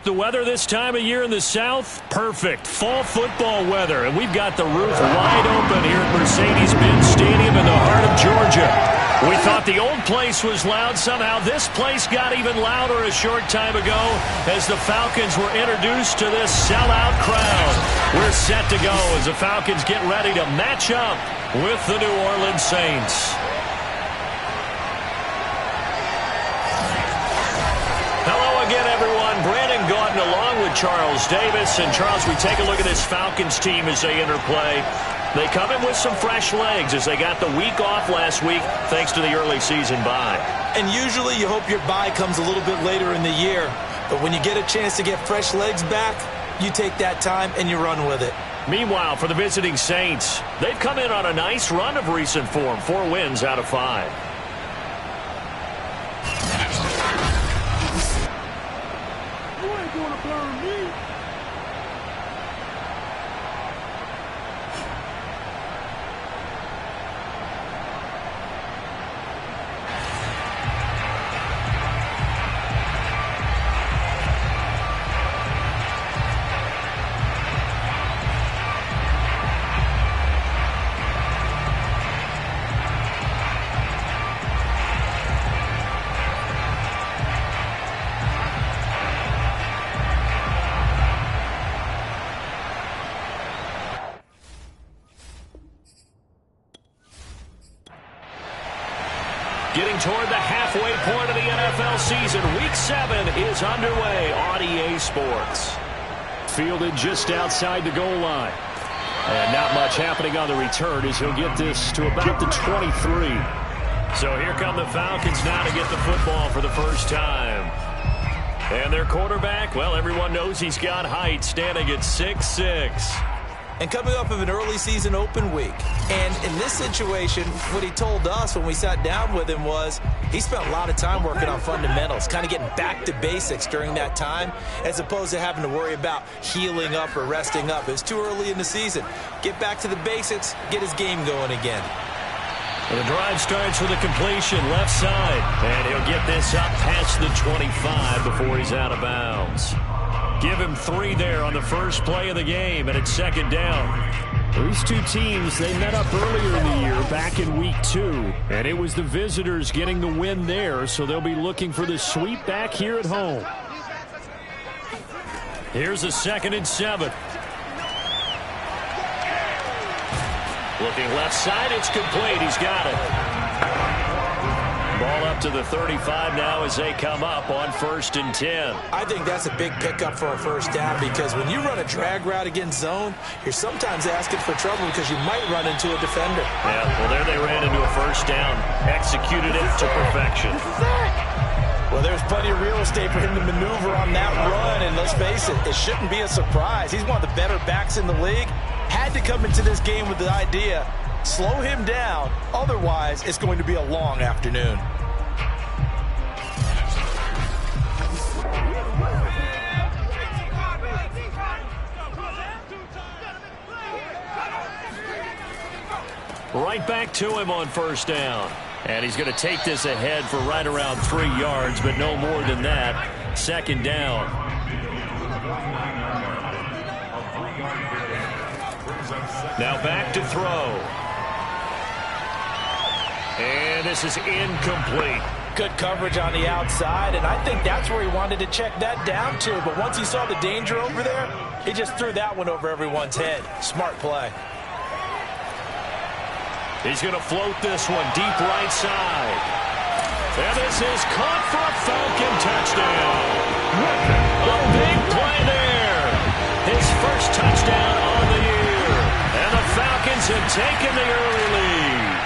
The weather this time of year in the South, perfect. Fall football weather, and we've got the roof wide open here at Mercedes-Benz Stadium in the heart of Georgia. We thought the old place was loud. Somehow this place got even louder a short time ago as the Falcons were introduced to this sellout crowd. We're set to go as the Falcons get ready to match up with the New Orleans Saints. Hello again, everyone. Brandon Gaudin along with Charles Davis. And, Charles, we take a look at this Falcons team as they enter play. They come in with some fresh legs as they got the week off last week thanks to the early season bye. And usually you hope your bye comes a little bit later in the year. But when you get a chance to get fresh legs back, you take that time and you run with it. Meanwhile, for the visiting Saints, they've come in on a nice run of recent form. 4 wins out of 5. Getting toward the halfway point of the NFL season, Week 7 is underway on EA Sports. Fielded just outside the goal line. And not much happening on the return as he'll get this to about the 23. So here come the Falcons now to get the football for the first time. And their quarterback, well, everyone knows he's got height, standing at 6'6". And coming up of an early season open week. And in this situation, what he told us when we sat down with him was he spent a lot of time working on fundamentals, kind of getting back to basics during that time, as opposed to having to worry about healing up or resting up. It's too early in the season. Get back to the basics, get his game going again. Well, the drive starts with a completion left side. And he'll get this up past the 25 before he's out of bounds. Give him 3 there on the first play of the game, and it's second down. These two teams, they met up earlier in the year, back in Week 2, and it was the visitors getting the win there, so they'll be looking for the sweep back here at home. Here's a 2nd and 7. Looking left side, it's complete. He's got it. Ball up to the 35 now as they come up on 1st and 10. I think that's a big pickup for a first down because when you run a drag route against zone, you're sometimes asking for trouble because you might run into a defender. Yeah, well, there they ran into a first down. Executed it to perfection. Well, there's plenty of real estate for him to maneuver on that run, and let's face it, it shouldn't be a surprise. He's one of the better backs in the league. Had to come into this game with the idea, slow him down, otherwise it's going to be a long afternoon. Right back to him on 1st down. And he's going to take this ahead for right around 3 yards, but no more than that. 2nd down. Now back to throw. And this is incomplete. Good coverage on the outside, and I think that's where he wanted to check that down to. But once he saw the danger over there, he just threw that one over everyone's head. Smart play. He's going to float this one deep right side. And this is caught for a Falcon touchdown. A big play there. His first touchdown on the year. And the Falcons have taken the early lead.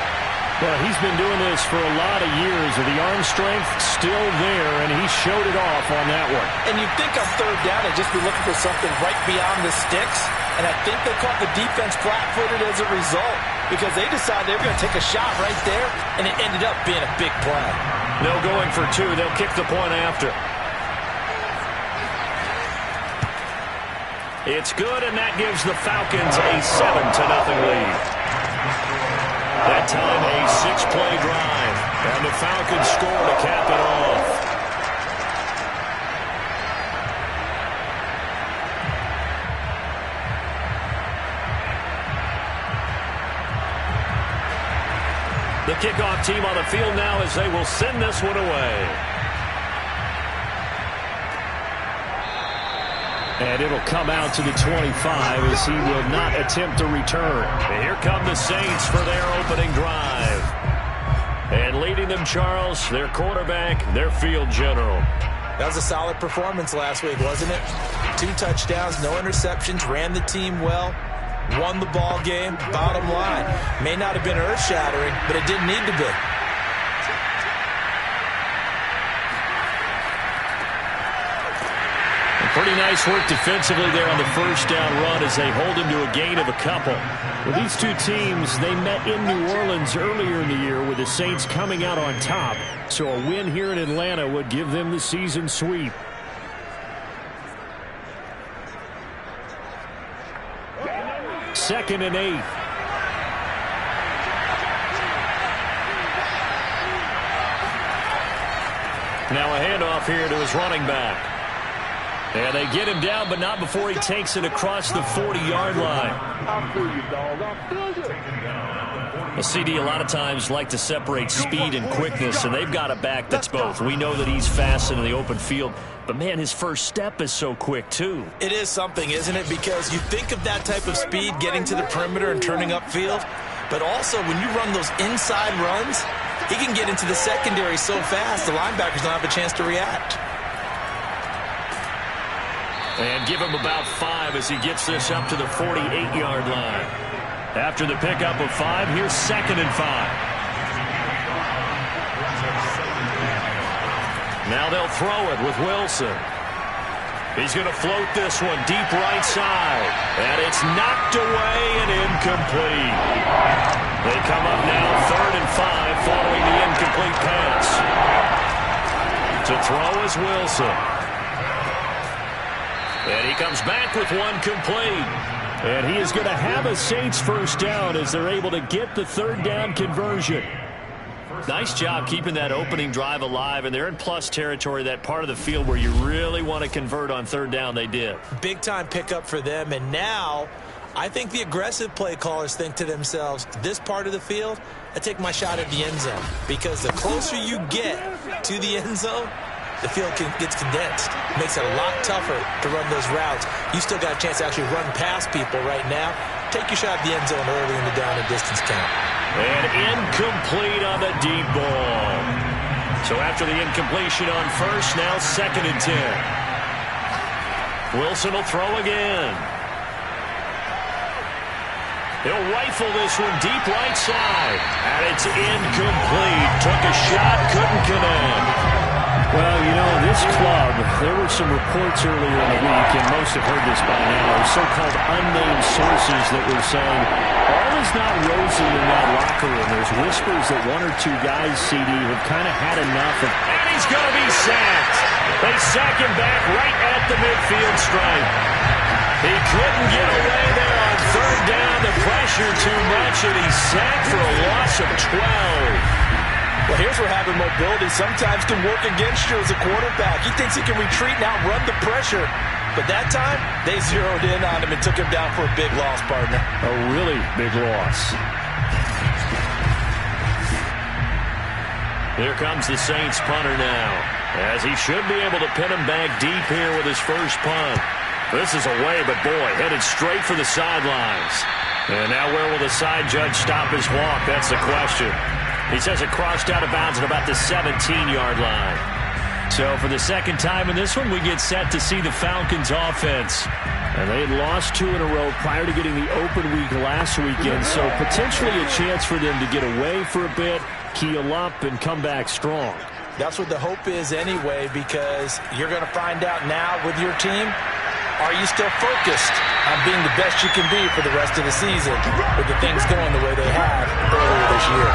Well, he's been doing this for a lot of years. The arm strength still there, and he showed it off on that one. And you'd think on 3rd down they'd just be looking for something right beyond the sticks. And I think they caught the defense flat-footed as a result because they decided they were going to take a shot right there, and it ended up being a big play. No going for 2. They'll kick the point after. It's good, and that gives the Falcons a 7-0 lead. That time a 6-play drive, and the Falcons score to cap it off. The kickoff team on the field now as they will send this one away. And it'll come out to the 25 as he will not attempt to return. And here come the Saints for their opening drive. And leading them, Charles, their quarterback, their field general. That was a solid performance last week, wasn't it? 2 touchdowns, no interceptions, ran the team well, won the ball game. Bottom line, may not have been earth-shattering, but it didn't need to be. Pretty nice work defensively there on the first down run as they hold him to a gain of a couple. Well, these two teams, they met in New Orleans earlier in the year with the Saints coming out on top. So a win here in Atlanta would give them the season sweep. Second and 8. Now a handoff here to his running back. And they get him down, but not before he takes it across the 40-yard line. A CD a lot of times like to separate speed and quickness, and they've got a back that's both. We know that he's fast in the open field, but, man, his first step is so quick, too. It is something, isn't it? Because you think of that type of speed getting to the perimeter and turning upfield, but also when you run those inside runs, he can get into the secondary so fast the linebackers don't have a chance to react. And give him about 5 as he gets this up to the 48-yard line. After the pickup of 5, here's 2nd and 5. Now they'll throw it with Wilson. He's going to float this one deep right side. And it's knocked away and incomplete. They come up now 3rd and 5 following the incomplete pass. To throw is Wilson. And he comes back with one complete. And he is going to have a Saints first down as they're able to get the 3rd down conversion. Nice job keeping that opening drive alive, and they're in plus territory, that part of the field where you really want to convert on 3rd down. They did. Big-time pickup for them, and now I think the aggressive play callers think to themselves, this part of the field, I take my shot at the end zone, because the closer you get to the end zone, the field gets condensed. Makes it a lot tougher to run those routes. You still got a chance to actually run past people right now. Take your shot at the end zone early in the down and distance count. And incomplete on the deep ball. So after the incompletion on first, now 2nd and 10. Wilson will throw again. He'll rifle this one deep right side. And it's incomplete. Took a shot, couldn't connect. Well, you know, this club, there were some reports earlier in the week, and most have heard this by now, so-called unnamed sources that were saying, all is not rosy in that locker room. There's whispers that 1 or 2 guys, CD, have kind of had enough of. And he's going to be sacked. They sack him back right at the midfield stripe. He couldn't get away there on 3rd down. The pressure too much, and he's sacked for a loss of 12. Well, here's where having mobility sometimes can work against you as a quarterback. He thinks he can retreat and outrun the pressure. But that time, they zeroed in on him and took him down for a big loss, partner. A really big loss. Here comes the Saints punter now, as he should be able to pin him back deep here with his first punt. This is away, but boy, headed straight for the sidelines. And now where will the side judge stop his walk? That's the question. He says it crossed out of bounds at about the 17-yard line. So for the second time in this one, we get set to see the Falcons offense. And they had lost 2 in a row prior to getting the open week last weekend, so potentially a chance for them to get away for a bit, keel up, and come back strong. That's what the hope is anyway, because you're going to find out now with your team, are you still focused on being the best you can be for the rest of the season with the things going the way they have earlier this year?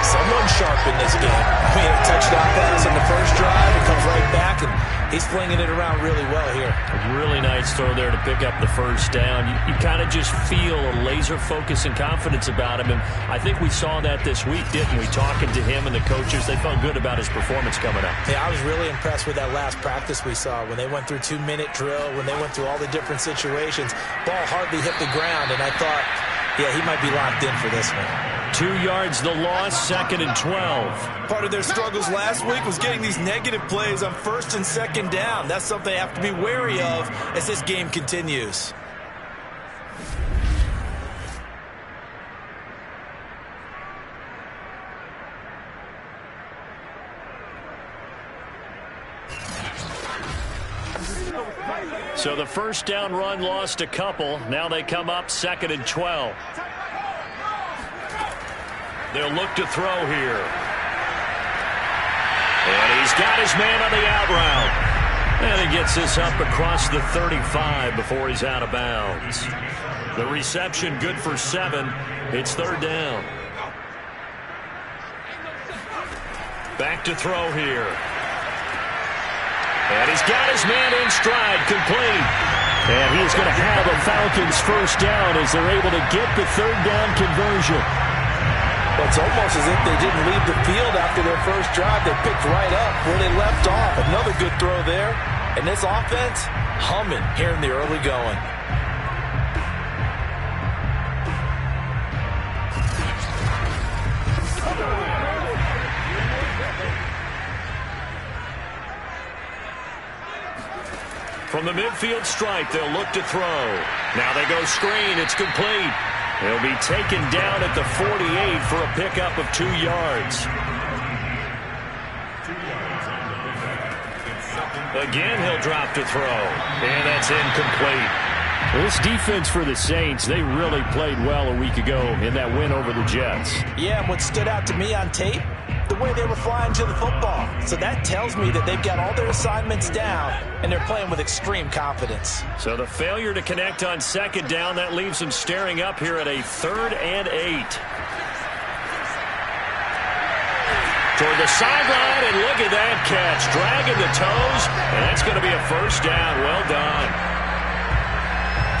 Someone sharp in this game. I mean, a touchdown pass on the first drive. It comes right back, and he's flinging it around really well here. A really nice throw there to pick up the first down. You kind of just feel a laser focus and confidence about him, and I think we saw that this week, didn't we? Talking to him and the coaches, they felt good about his performance coming up. Yeah, I was really impressed with that last practice we saw when they went through 2-minute drill, when they went through all the different situations. Ball hardly hit the ground, and I thought, yeah, he might be locked in for this one. 2 yards the loss, 2nd and 12. Part of their struggles last week was getting these negative plays on 1st and 2nd down. That's something they have to be wary of as this game continues. So the first down run lost a couple. Now they come up 2nd and 12. They'll look to throw here. And he's got his man on the out route. And he gets this up across the 35 before he's out of bounds. The reception good for 7. It's 3rd down. Back to throw here. And he's got his man in stride, complete. And he is going to have a Falcons first down as they're able to get the 3rd down conversion. Well, it's almost as if they didn't leave the field after their first drive. They picked right up where they left off. Another good throw there. And this offense, humming here in the early going. From the midfield stripe, they'll look to throw. Now they go screen. It's complete. He'll be taken down at the 48 for a pickup of 2 yards. Again, he'll drop to throw. And that's incomplete. This defense for the Saints, they really played well a week ago in that win over the Jets. Yeah, and what stood out to me on tape, the way they were flying to the football. So that tells me that they've got all their assignments down, and they're playing with extreme confidence. So the failure to connect on 2nd down, that leaves them staring up here at a 3rd and 8. Toward the sideline, and look at that catch. Dragging the toes, and that's going to be a first down. Well done.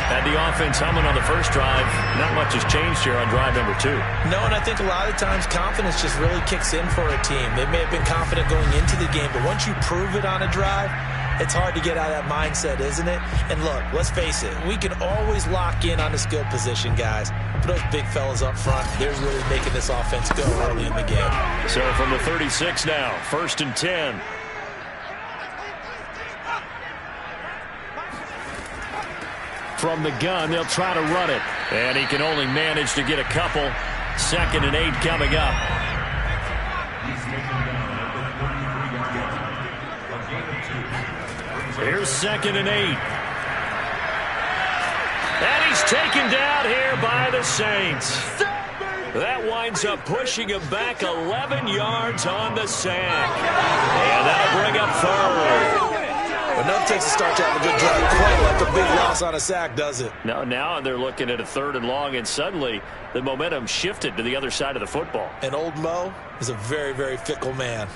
Had the offense humming on the first drive. Not much has changed here on drive number 2. No, and I think a lot of times confidence just really kicks in for a team. They may have been confident going into the game, but once you prove it on a drive, it's hard to get out of that mindset, isn't it? And look, let's face it, we can always lock in on the skill position, guys. But those big fellas up front, they're really making this offense go early in the game. So from the 36 now, 1st and 10. From the gun, they'll try to run it. And he can only manage to get a couple. 2nd and 8 coming up. Here's 2nd and 8. And he's taken down here by the Saints. That winds up pushing him back 11 yards on the sack. And that'll bring up 3rd. But nothing takes a start to have a good drive quite like a big loss on a sack, does it? No, now they're looking at a 3rd and long, and suddenly the momentum shifted to the other side of the football. And old Mo is a very, very fickle man.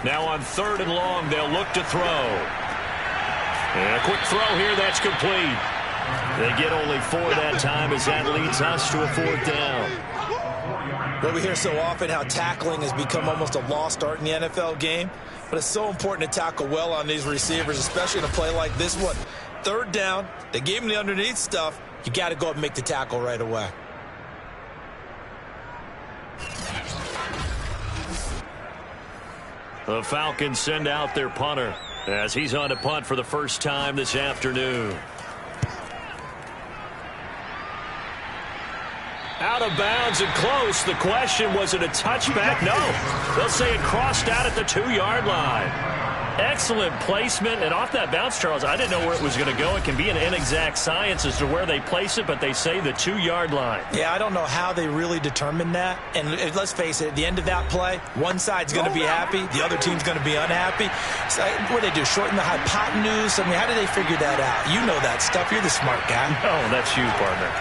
Now on 3rd and long, they'll look to throw. And a quick throw here, that's complete. They get only 4 that time as that leads us to a 4th down. Well, we hear so often how tackling has become almost a lost art in the NFL game, but it's so important to tackle well on these receivers, especially in a play like this one. 3rd down, they gave him the underneath stuff. You got to go up and make the tackle right away. The Falcons send out their punter as he's on to punt for the first time this afternoon. Out of bounds and close. The question, was it a touchback? No. They'll say it crossed out at the 2-yard line. Excellent placement. And off that bounce, Charles, I didn't know where it was going to go. It can be an inexact science as to where they place it, but they say the 2-yard line. Yeah, I don't know how they really determined that. And let's face it, at the end of that play, one side's going to be happy, the other team's going to be unhappy. So what do they do, shorten the hypotenuse? I mean, how do they figure that out? You know that stuff. You're the smart guy. Oh, that's you, partner.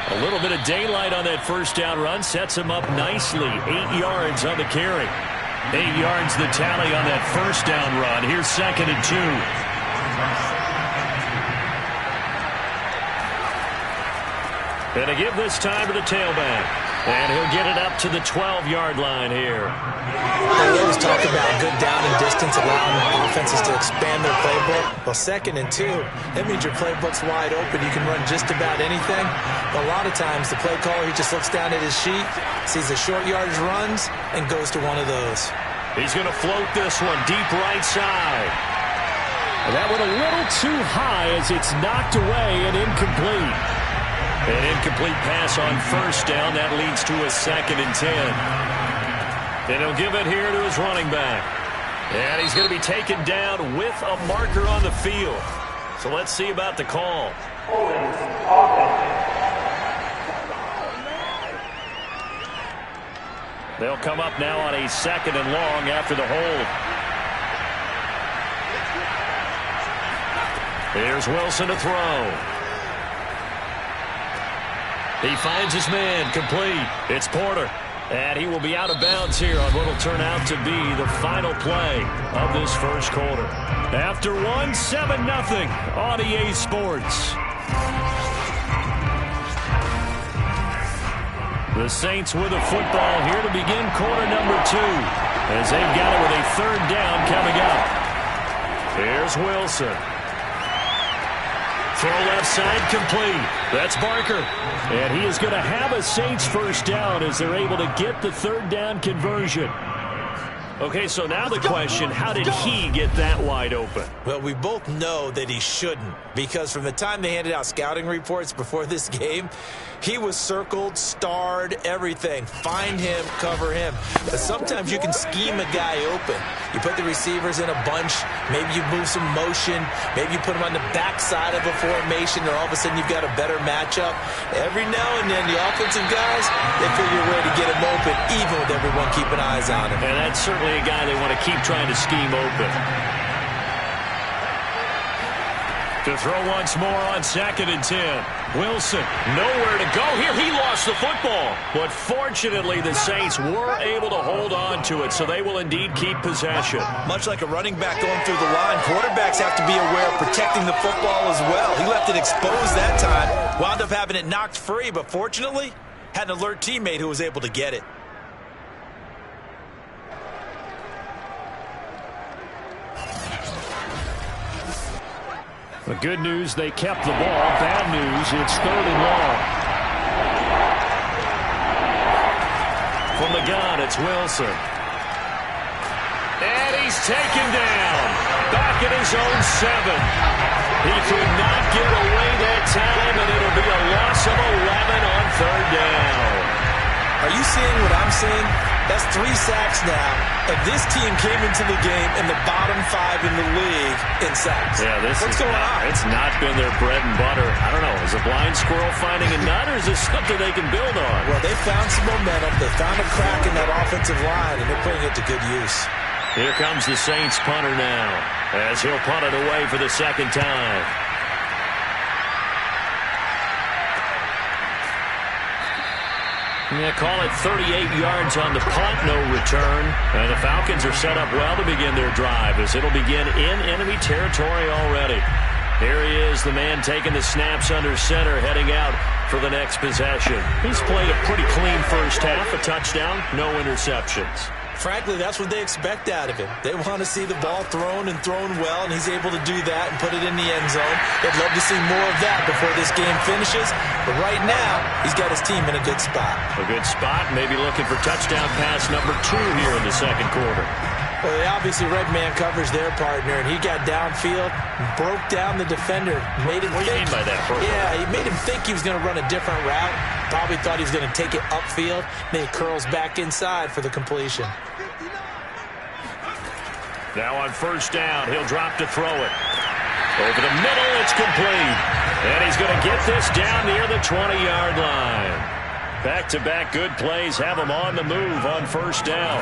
A little bit of daylight on that first down run sets him up nicely. 8 yards on the carry. 8 yards the tally on that first down run. Here's 2nd and 2. And to give this time to the tailback. And he'll get it up to the 12-yard line here. We always talk about good down and distance, allowing offenses to expand their playbook. Well, 2nd and 2, that means your playbook's wide open. You can run just about anything. But a lot of times, the play caller, he just looks down at his sheet, sees the short yardage runs, and goes to one of those. He's going to float this one deep right side. And that went a little too high as it's knocked away and incomplete. An incomplete pass on 1st down. That leads to a 2nd and 10. And he'll give it here to his running back. And he's going to be taken down with a marker on the field. So let's see about the call. They'll come up now on a 2nd and long after the hold. Here's Wilson to throw. He finds his man, complete. It's Porter. And he will be out of bounds here on what will turn out to be the final play of this first quarter. After one, 7-0 on EA Sports. The Saints with a football here to begin quarter number 2. As they've got it with a 3rd down coming up. Here's Wilson. Throw left side complete. That's Barker. And he is going to have a Saints 1st down as they're able to get the 3rd down conversion. Okay, so now the question, how did he get that wide open? Well, we both know that he shouldn't, because from the time they handed out scouting reports before this game, he was circled, starred, everything. Find him, cover him. But sometimes you can scheme a guy open. You put the receivers in a bunch. Maybe you move some motion. Maybe you put them on the backside of a formation, and all of a sudden you've got a better matchup. Every now and then, the offensive guys, they figure a way to get him open, even with everyone keeping eyes on him. And that's certainly a guy they want to keep trying to scheme open. To throw once more on 2nd and 10. Wilson, nowhere to go here. He lost the football. But fortunately, the Saints were able to hold on to it, so they will indeed keep possession. Much like a running back going through the line, quarterbacks have to be aware of protecting the football as well. He left it exposed that time. Wound up having it knocked free, but fortunately, had an alert teammate who was able to get it. The good news, they kept the ball. Bad news, it's 3rd and long. From the gun, it's Wilson. And he's taken down. Back at his own 7. He could not get away that time, and it'll be a loss of 11 on 3rd down. Are you seeing what I'm seeing? That's 3 sacks now. And this team came into the game in the bottom 5 in the league in sacks. Yeah, what's going on? It's not been their bread and butter. I don't know. Is a blind squirrel finding a nut, or is this something they can build on? Well, they found some momentum. They found a crack in that offensive line, and they're putting it to good use. Here comes the Saints punter now, as he'll punt it away for the 2nd time. Yeah, call it 38 yards on the punt, no return. And the Falcons are set up well to begin their drive, as it'll begin in enemy territory already. Here he is, the man taking the snaps under center, heading out for the next possession. He's played a pretty clean first half, a touchdown, no interceptions. Frankly, that's what they expect out of him. They want to see the ball thrown and thrown well, and he's able to do that and put it in the end zone. They'd love to see more of that before this game finishes. But right now, he's got his team in a good spot. A good spot, maybe looking for touchdown pass number 2 here in the 2nd quarter. Well, they obviously red man covers their partner, and he got downfield, broke down the defender, made him What do you mean by that? Yeah, he made him think he was going to run a different route. Probably thought he was going to take it upfield. Then he curls back inside for the completion. Now on 1st down, he'll drop to throw it. Over the middle, it's complete. And he's going to get this down near the 20-yard line. Back-to-back good plays have him on the move on 1st down.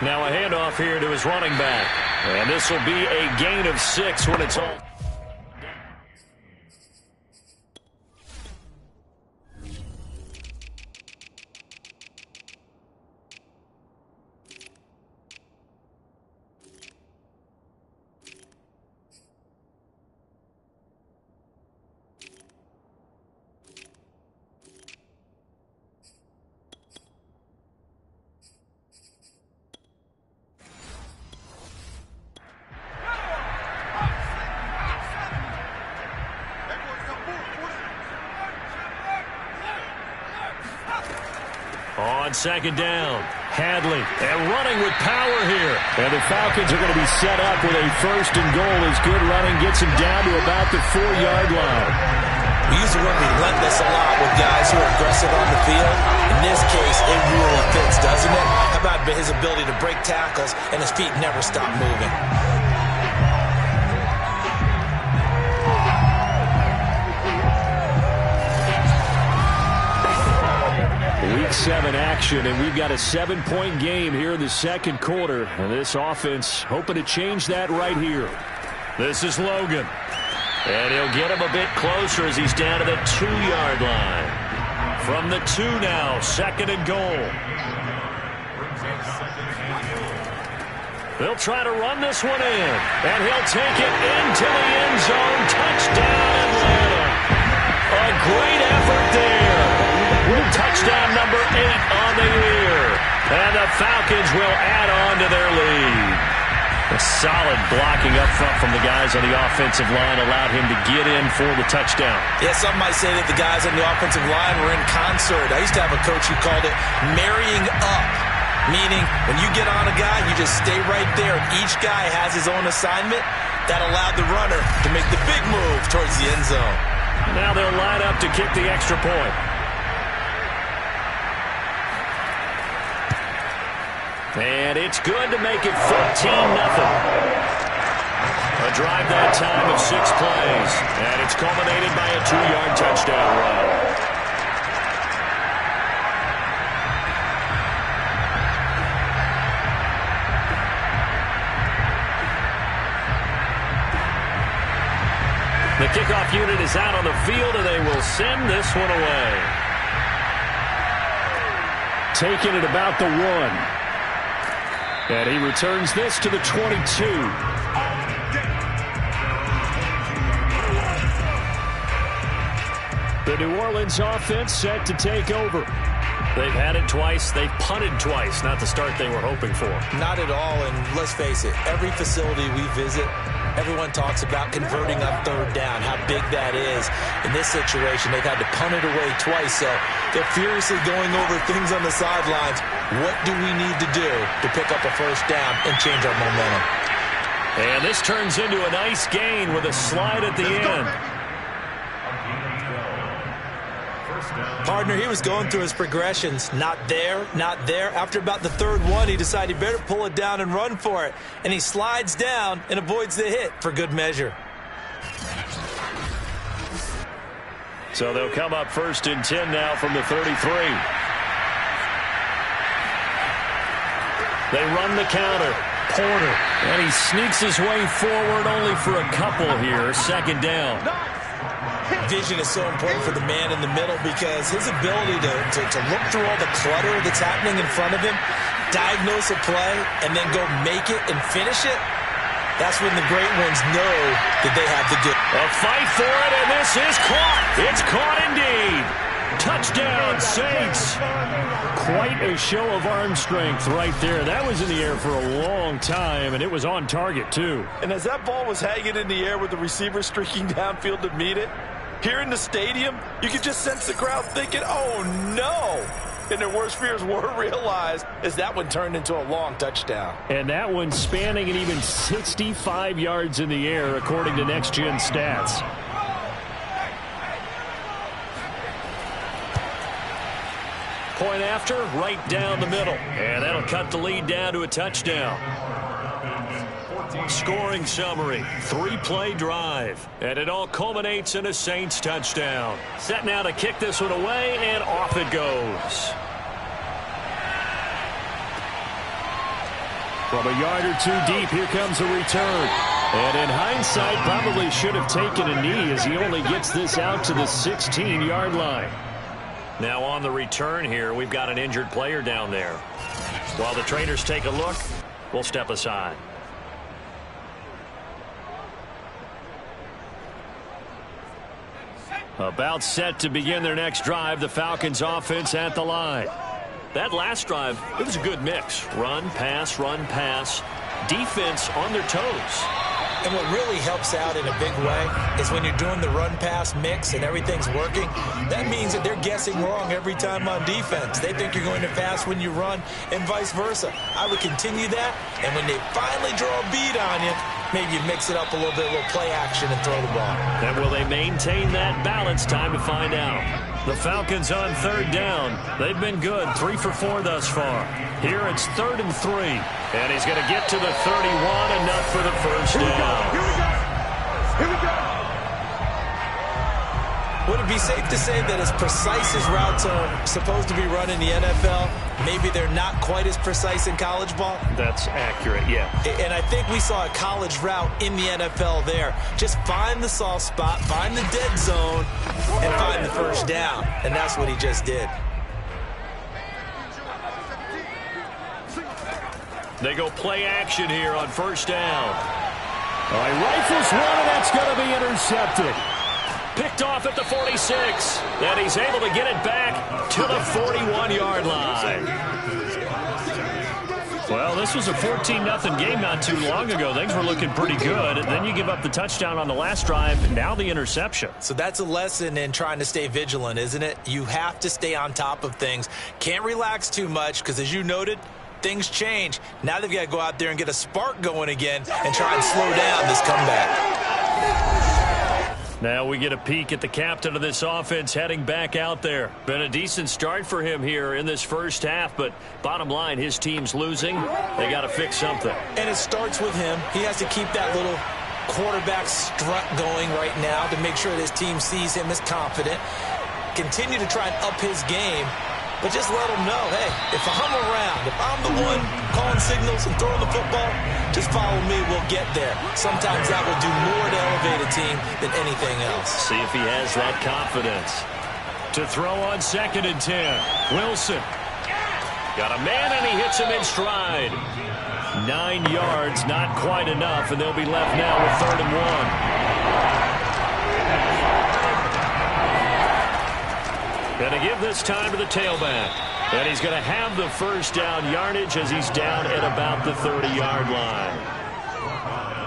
Now a handoff here to his running back. And this will be a gain of 6 when it's all. on second down. Hadley, and running with power here. And the Falcons are going to be set up with a first and goal as good running gets him down to about the 4-yard line. We use the word relentless a lot with guys who are aggressive on the field. In this case, it really fits, doesn't it? How about his ability to break tackles and his feet never stop moving? Week 7 action, and we've got a 7-point game here in the second quarter. And this offense hoping to change that right here. This is Logan. And he'll get him a bit closer as he's down to the 2-yard line. From the 2 now, second and goal. They'll try to run this one in. And he'll take it into the end zone. Touchdown, Atlanta. A great effort there. With touchdown number 8 on the year. And the Falcons will add on to their lead. A solid blocking up front from the guys on the offensive line allowed him to get in for the touchdown. Yeah, some might say that the guys on the offensive line were in concert. I used to have a coach who called it marrying up, meaning when you get on a guy, you just stay right there. Each guy has his own assignment. That allowed the runner to make the big move towards the end zone. Now they'll line up to kick the extra point. And it's good to make it 14-0. A drive that time of 6 plays. And it's culminated by a 2-yard touchdown run. The kickoff unit is out on the field, and they will send this one away. Taking it about the 1. And he returns this to the 22. The New Orleans offense set to take over. They've had it twice. They've punted twice. Not the start they were hoping for. Not at all, and let's face it, every facility we visit, everyone talks about converting on third down, how big that is. In this situation, they've had to punt it away twice, so they're furiously going over things on the sidelines. What do we need to do to pick up a first down and change our momentum? And this turns into a nice gain with a slide at the end. Partner, he was going through his progressions. Not there, not there. After about the third one, he decided he better pull it down and run for it. And he slides down and avoids the hit for good measure. So they'll come up first and 10 now from the 33. They run the counter. Porter. And he sneaks his way forward only for a couple here. Second down. Vision is so important for the man in the middle because his ability to look through all the clutter that's happening in front of him, diagnose a play, and then go make it and finish it, that's when the great ones know that they have the good. A fight for it, and this is caught. It's caught indeed. Touchdown, Saints. Quite a show of arm strength right there. That was in the air for a long time, and it was on target, too. And as that ball was hanging in the air with the receiver streaking downfield to meet it, here in the stadium, you could just sense the crowd thinking, oh, no. And their worst fears were realized as that one turned into a long touchdown. And that one spanning an even 65 yards in the air, according to Next Gen Stats. Point after, right down the middle. And that'll cut the lead down to a touchdown. Scoring summary, 3-play drive. And it all culminates in a Saints touchdown. Set now to kick this one away, and off it goes. From a yard or two deep, here comes a return. And in hindsight, probably should have taken a knee as he only gets this out to the 16-yard line. Now on the return here, we've got an injured player down there. While the trainers take a look, we'll step aside. About set to begin their next drive, the Falcons offense at the line. That last drive, it was a good mix. Run, pass, defense on their toes. And what really helps out in a big way is when you're doing the run-pass mix and everything's working, that means that they're guessing wrong every time on defense. They think you're going to pass when you run and vice versa. I would continue that, and when they finally draw a beat on you, maybe you mix it up a little bit, a little play action and throw the ball. And will they maintain that balance? Time to find out. The Falcons on third down. They've been good, 3 for 4 thus far. Here it's 3rd and 3. And he's going to get to the 31, enough for the first down. Here we go. Would it be safe to say that as precise as routes are supposed to be run in the NFL, maybe they're not quite as precise in college ball? That's accurate, yeah. And I think we saw a college route in the NFL there. Just find the soft spot, find the dead zone, and find the first down. And that's what he just did. They go play action here on first down. All right, rifles one, and that's going to be intercepted. Picked off at the 46. And he's able to get it back to the 41-yard line. Well, this was a 14-0 game not too long ago. Things were looking pretty good. And then you give up the touchdown on the last drive. Now the interception. So that's a lesson in trying to stay vigilant, isn't it? You have to stay on top of things. Can't relax too much because, as you noted, things change. Now they've got to go out there and get a spark going again and try and slow down this comeback. Now we get a peek at the captain of this offense heading back out there. Been a decent start for him here in this first half, but bottom line, his team's losing. They got to fix something. And it starts with him. He has to keep that little quarterback strut going right now to make sure that his team sees him as confident. Continue to try and up his game. But just let them know, hey, if I'm around, if I'm the one calling signals and throwing the football, just follow me, we'll get there. Sometimes that will do more to elevate a team than anything else. See if he has that confidence. To throw on 2nd and 10. Wilson. Got a man, and he hits him in stride. 9 yards, not quite enough, and they'll be left now with 3rd and 1. Going to give this time to the tailback. And he's going to have the first down yardage as he's down at about the 30-yard line.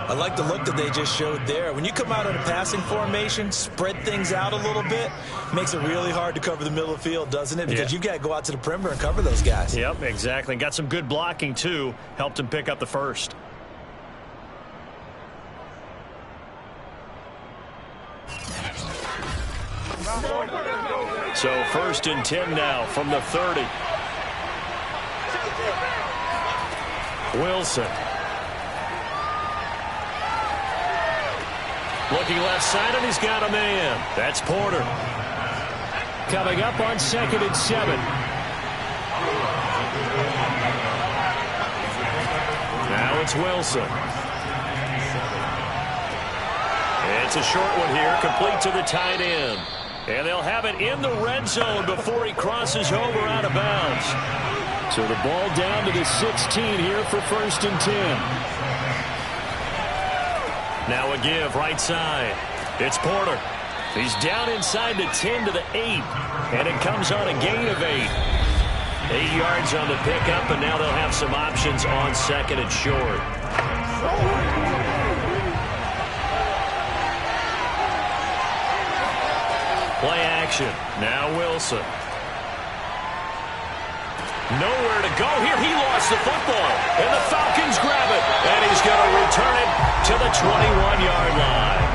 I like the look that they just showed there. When you come out in a passing formation, spread things out a little bit, makes it really hard to cover the middle of the field, doesn't it? Because you've got to go out to the perimeter and cover those guys. Yep, exactly. Got some good blocking, too. Helped him pick up the first. So 1st and 10 now from the 30. Wilson. Looking left side, and he's got a man. That's Porter. Coming up on 2nd and 7. Now it's Wilson. It's a short one here, complete to the tight end. And they'll have it in the red zone before he crosses over out of bounds. So the ball down to the 16 here for 1st and 10. Now a give right side. It's Porter. He's down inside the 10 to the 8. And it comes on a gain of 8. 8 yards on the pickup, and now they'll have some options on 2nd and short. Play action. Now Wilson. Nowhere to go here. He lost the football. And the Falcons grab it. And he's going to return it to the 21-yard line.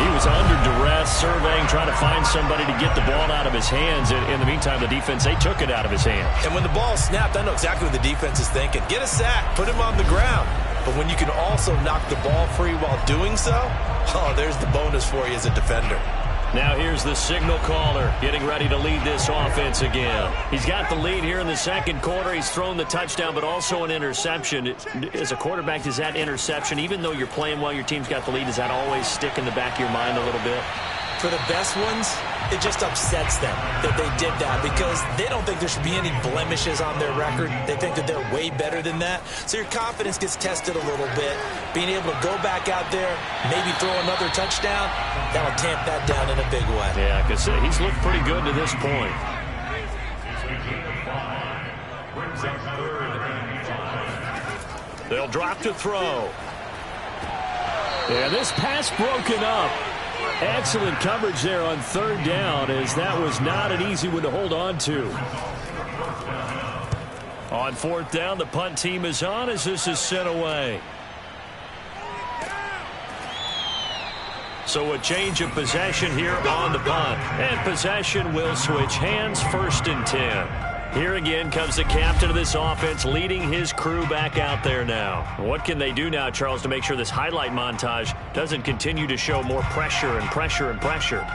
He was under duress, surveying, trying to find somebody to get the ball out of his hands. In the meantime, the defense, they took it out of his hands. And when the ball snapped, I know exactly what the defense is thinking. Get a sack. Put him on the ground. But when you can also knock the ball free while doing so, oh, there's the bonus for you as a defender. Now here's the signal caller getting ready to lead this offense again. He's got the lead here in the 2nd quarter. He's thrown the touchdown, but also an interception. As a quarterback, does that interception, even though you're playing well, your team's got the lead, does that always stick in the back of your mind a little bit? For the best ones, it just upsets them that they did that because they don't think there should be any blemishes on their record. They think that they're way better than that. So your confidence gets tested a little bit. Being able to go back out there, maybe throw another touchdown, that'll tamp that down in a big way. Yeah, because he's looked pretty good to this point. They'll drop to throw. And this pass broken up. Excellent coverage there on third down, as that was not an easy one to hold on to. On fourth down, the punt team is on as this is sent away. So a change of possession here on the punt. And possession will switch hands, 1st and 10. Here again comes the captain of this offense leading his crew back out there now. What can they do now, Charles, to make sure this highlight montage doesn't continue to show more pressure and pressure and pressure?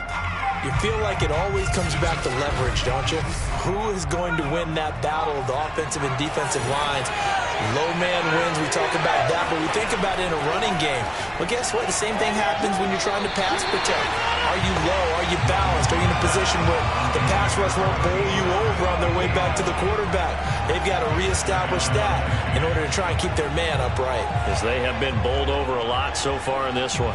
You feel like it always comes back to leverage, don't you? Who is going to win that battle of the offensive and defensive lines? Low man wins. We talk about that, but we think about it in a running game. Well, guess what? The same thing happens when you're trying to pass protect. Are you low? Are you balanced? Are you in a position where the pass rush won't bowl you over on their way back to the quarterback? They've got to reestablish that in order to try and keep their man upright. As they have been bowled over a lot so far in this one.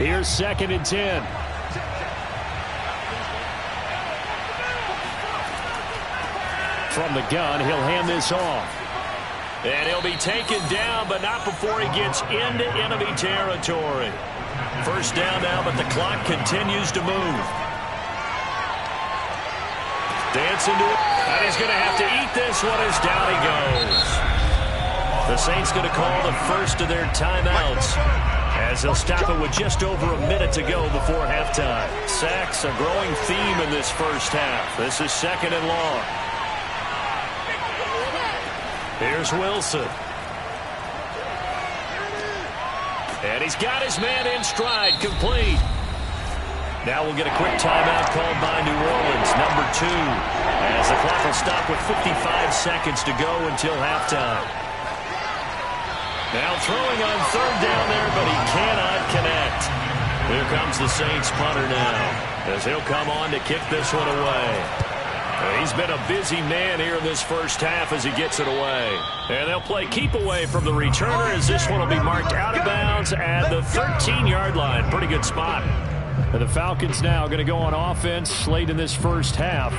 Here's 2nd and 10. From the gun, he'll hand this off. And he'll be taken down, but not before he gets into enemy territory. First down now, but the clock continues to move. Dancing to it, and he's going to have to eat this one as down he goes. The Saints going to call the first of their timeouts, as they'll stop it with just over a minute to go before halftime. Sacks, a growing theme in this first half. This is 2nd and long. Here's Wilson. And he's got his man in stride, complete. Now we'll get a quick timeout called by New Orleans, number 2, as the clock will stop with 55 seconds to go until halftime. Now throwing on third down there, but he cannot connect. Here comes the Saints punter now, as he'll come on to kick this one away. He's been a busy man here in this first half as he gets it away. And they'll play keep away from the returner, as this one will be marked out of bounds at the 13-yard line. Pretty good spot. And the Falcons now going to go on offense late in this first half.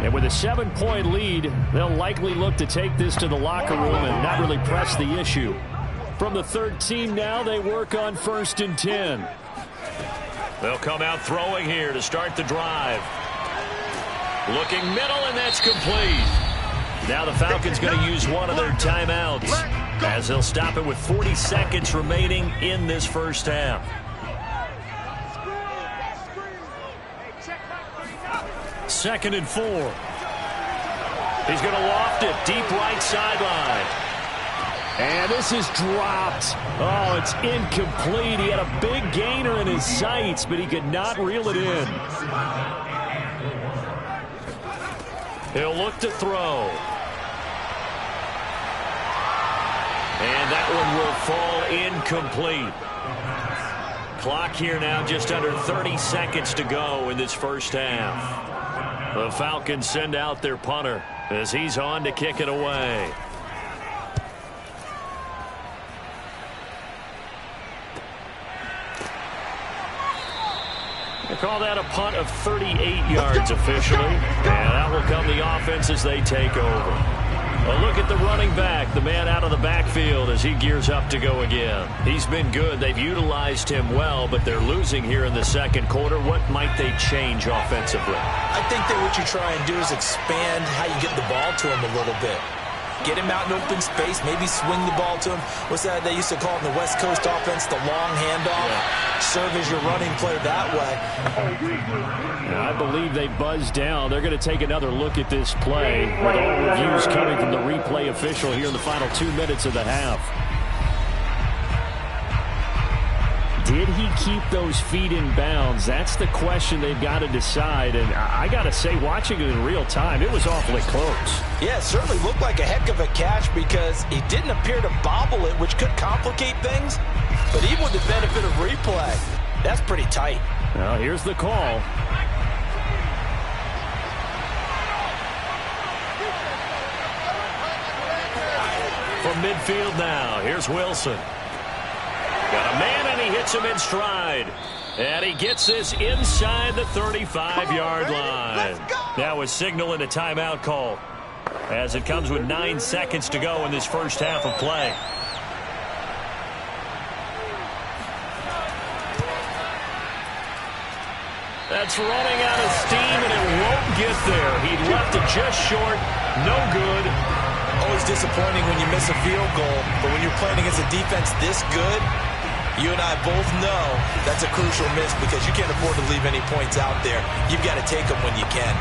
And with a 7-point lead, they'll likely look to take this to the locker room and not really press the issue. From the 13 now, they work on 1st and 10. They'll come out throwing here to start the drive. Looking middle, and that's complete. Now the Falcons going to use one of their timeouts, as they'll stop it with 40 seconds remaining in this first half. Second and 4. He's going to loft it deep right sideline. And this is dropped. Oh, it's incomplete. He had a big gainer in his sights, but he could not reel it in. He'll look to throw. And that one will fall incomplete. Clock here now just under 30 seconds to go in this first half. The Falcons send out their punter as he's on to kick it away. They call that a punt of 38 yards officially. And out will come the offense as they take over. A look at the running back, the man out of the backfield as he gears up to go again. He's been good. They've utilized him well, but they're losing here in the second quarter. What might they change offensively? I think that what you try and do is expand how you get the ball to him a little bit. Get him out in open space, maybe swing the ball to him. What's that they used to call in the West Coast offense, the long handoff? Yeah. Serve as your running play that way. I believe they buzzed down. They're going to take another look at this play with all reviews coming from the replay official here in the final 2 minutes of the half. Did he keep those feet in bounds? That's the question they've got to decide. And I got to say, watching it in real time, it was awfully close. Yeah, it certainly looked like a heck of a catch because he didn't appear to bobble it, which could complicate things. But even with the benefit of replay, that's pretty tight. Now, here's the call. From midfield now, here's Wilson. Got a man, and he hits him in stride. And he gets this inside the 35-yard line. Now with signal and a timeout call. as it comes with 9 seconds to go in this first half of play. That's running out of steam, and it won't get there. He left it just short. No good. Always disappointing when you miss a field goal, but when you're playing against a defense this good, you and I both know that's a crucial miss because you can't afford to leave any points out there. You've got to take them when you can.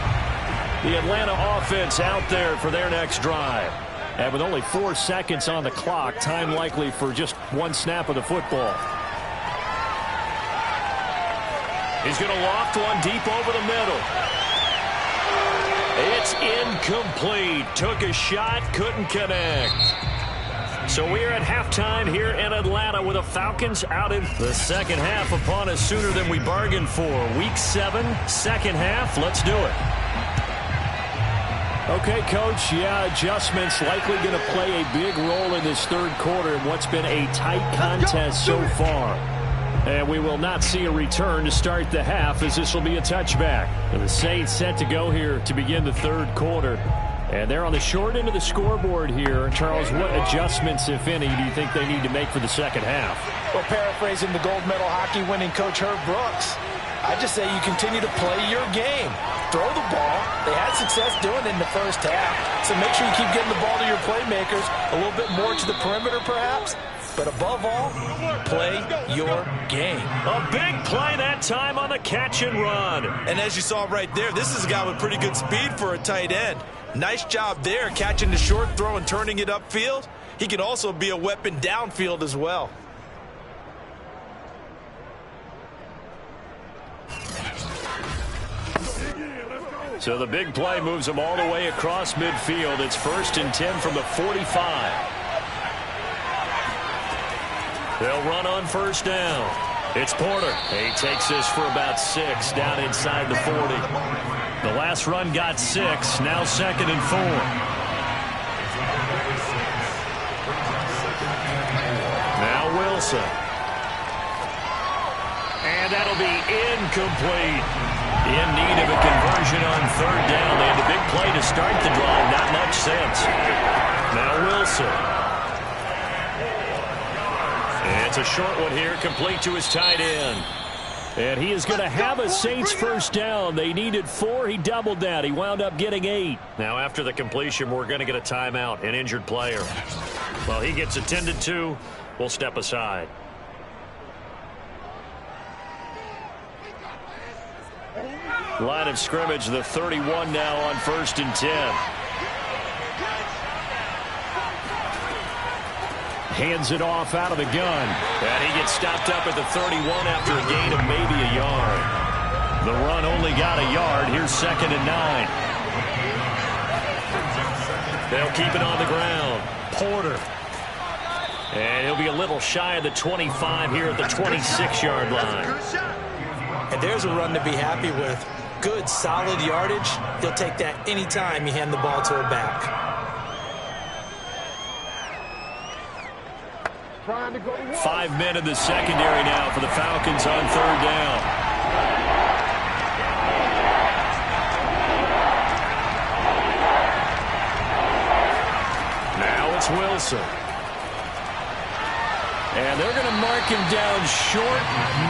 The Atlanta offense out there for their next drive. And with only 4 seconds on the clock, time likely for just one snap of the football. He's going to loft one deep over the middle. It's incomplete. Took a shot, couldn't connect. So we are at halftime here in Atlanta with the Falcons out in the second half upon us sooner than we bargained for. Week 7, second half. Let's do it. Okay, Coach, yeah, adjustments likely going to play a big role in this third quarter in what's been a tight contest so far. And we will not see a return to start the half as this will be a touchback. And the Saints set to go here to begin the third quarter. And they're on the short end of the scoreboard here. Charles, what adjustments, if any, do you think they need to make for the second half? Well, paraphrasing the gold medal hockey winning coach Herb Brooks, I just say you continue to play your game. Throw the ball. They had success doing it in the first half. So make sure you keep getting the ball to your playmakers, a little bit more to the perimeter perhaps. But above all, play your game. A big play that time on the catch and run. And as you saw right there, this is a guy with pretty good speed for a tight end. Nice job there, catching the short throw and turning it upfield. He can also be a weapon downfield as well. So the big play moves him all the way across midfield. It's 1st and 10 from the 45. They'll run on first down. It's Porter. He takes this for about 6 down inside the 40. The last run got 6. Now 2nd and 4. Now Wilson. And that'll be incomplete. In need of a conversion on 3rd down. They had a big play to start the drive. Not much sense. Now Wilson. It's a short one here, complete to his tight end. And he is going to have a Saints first down. They needed 4. He doubled that. He wound up getting 8. Now, after the completion, we're going to get a timeout, an injured player. Well, he gets attended to. We'll step aside. Line of scrimmage, the 31 now on 1st and 10. Hands it off out of the gun. And he gets stopped up at the 31 after a gain of maybe a yard. The run only got a yard. Here's 2nd and 9. They'll keep it on the ground. Porter. And he'll be a little shy of the 25 here at the 26-yard line. And there's a run to be happy with. Good, solid yardage. He'll take that anytime you hand the ball to a back. 5 men in the secondary now for the Falcons on 3rd down. Now it's Wilson. And they're going to mark him down short,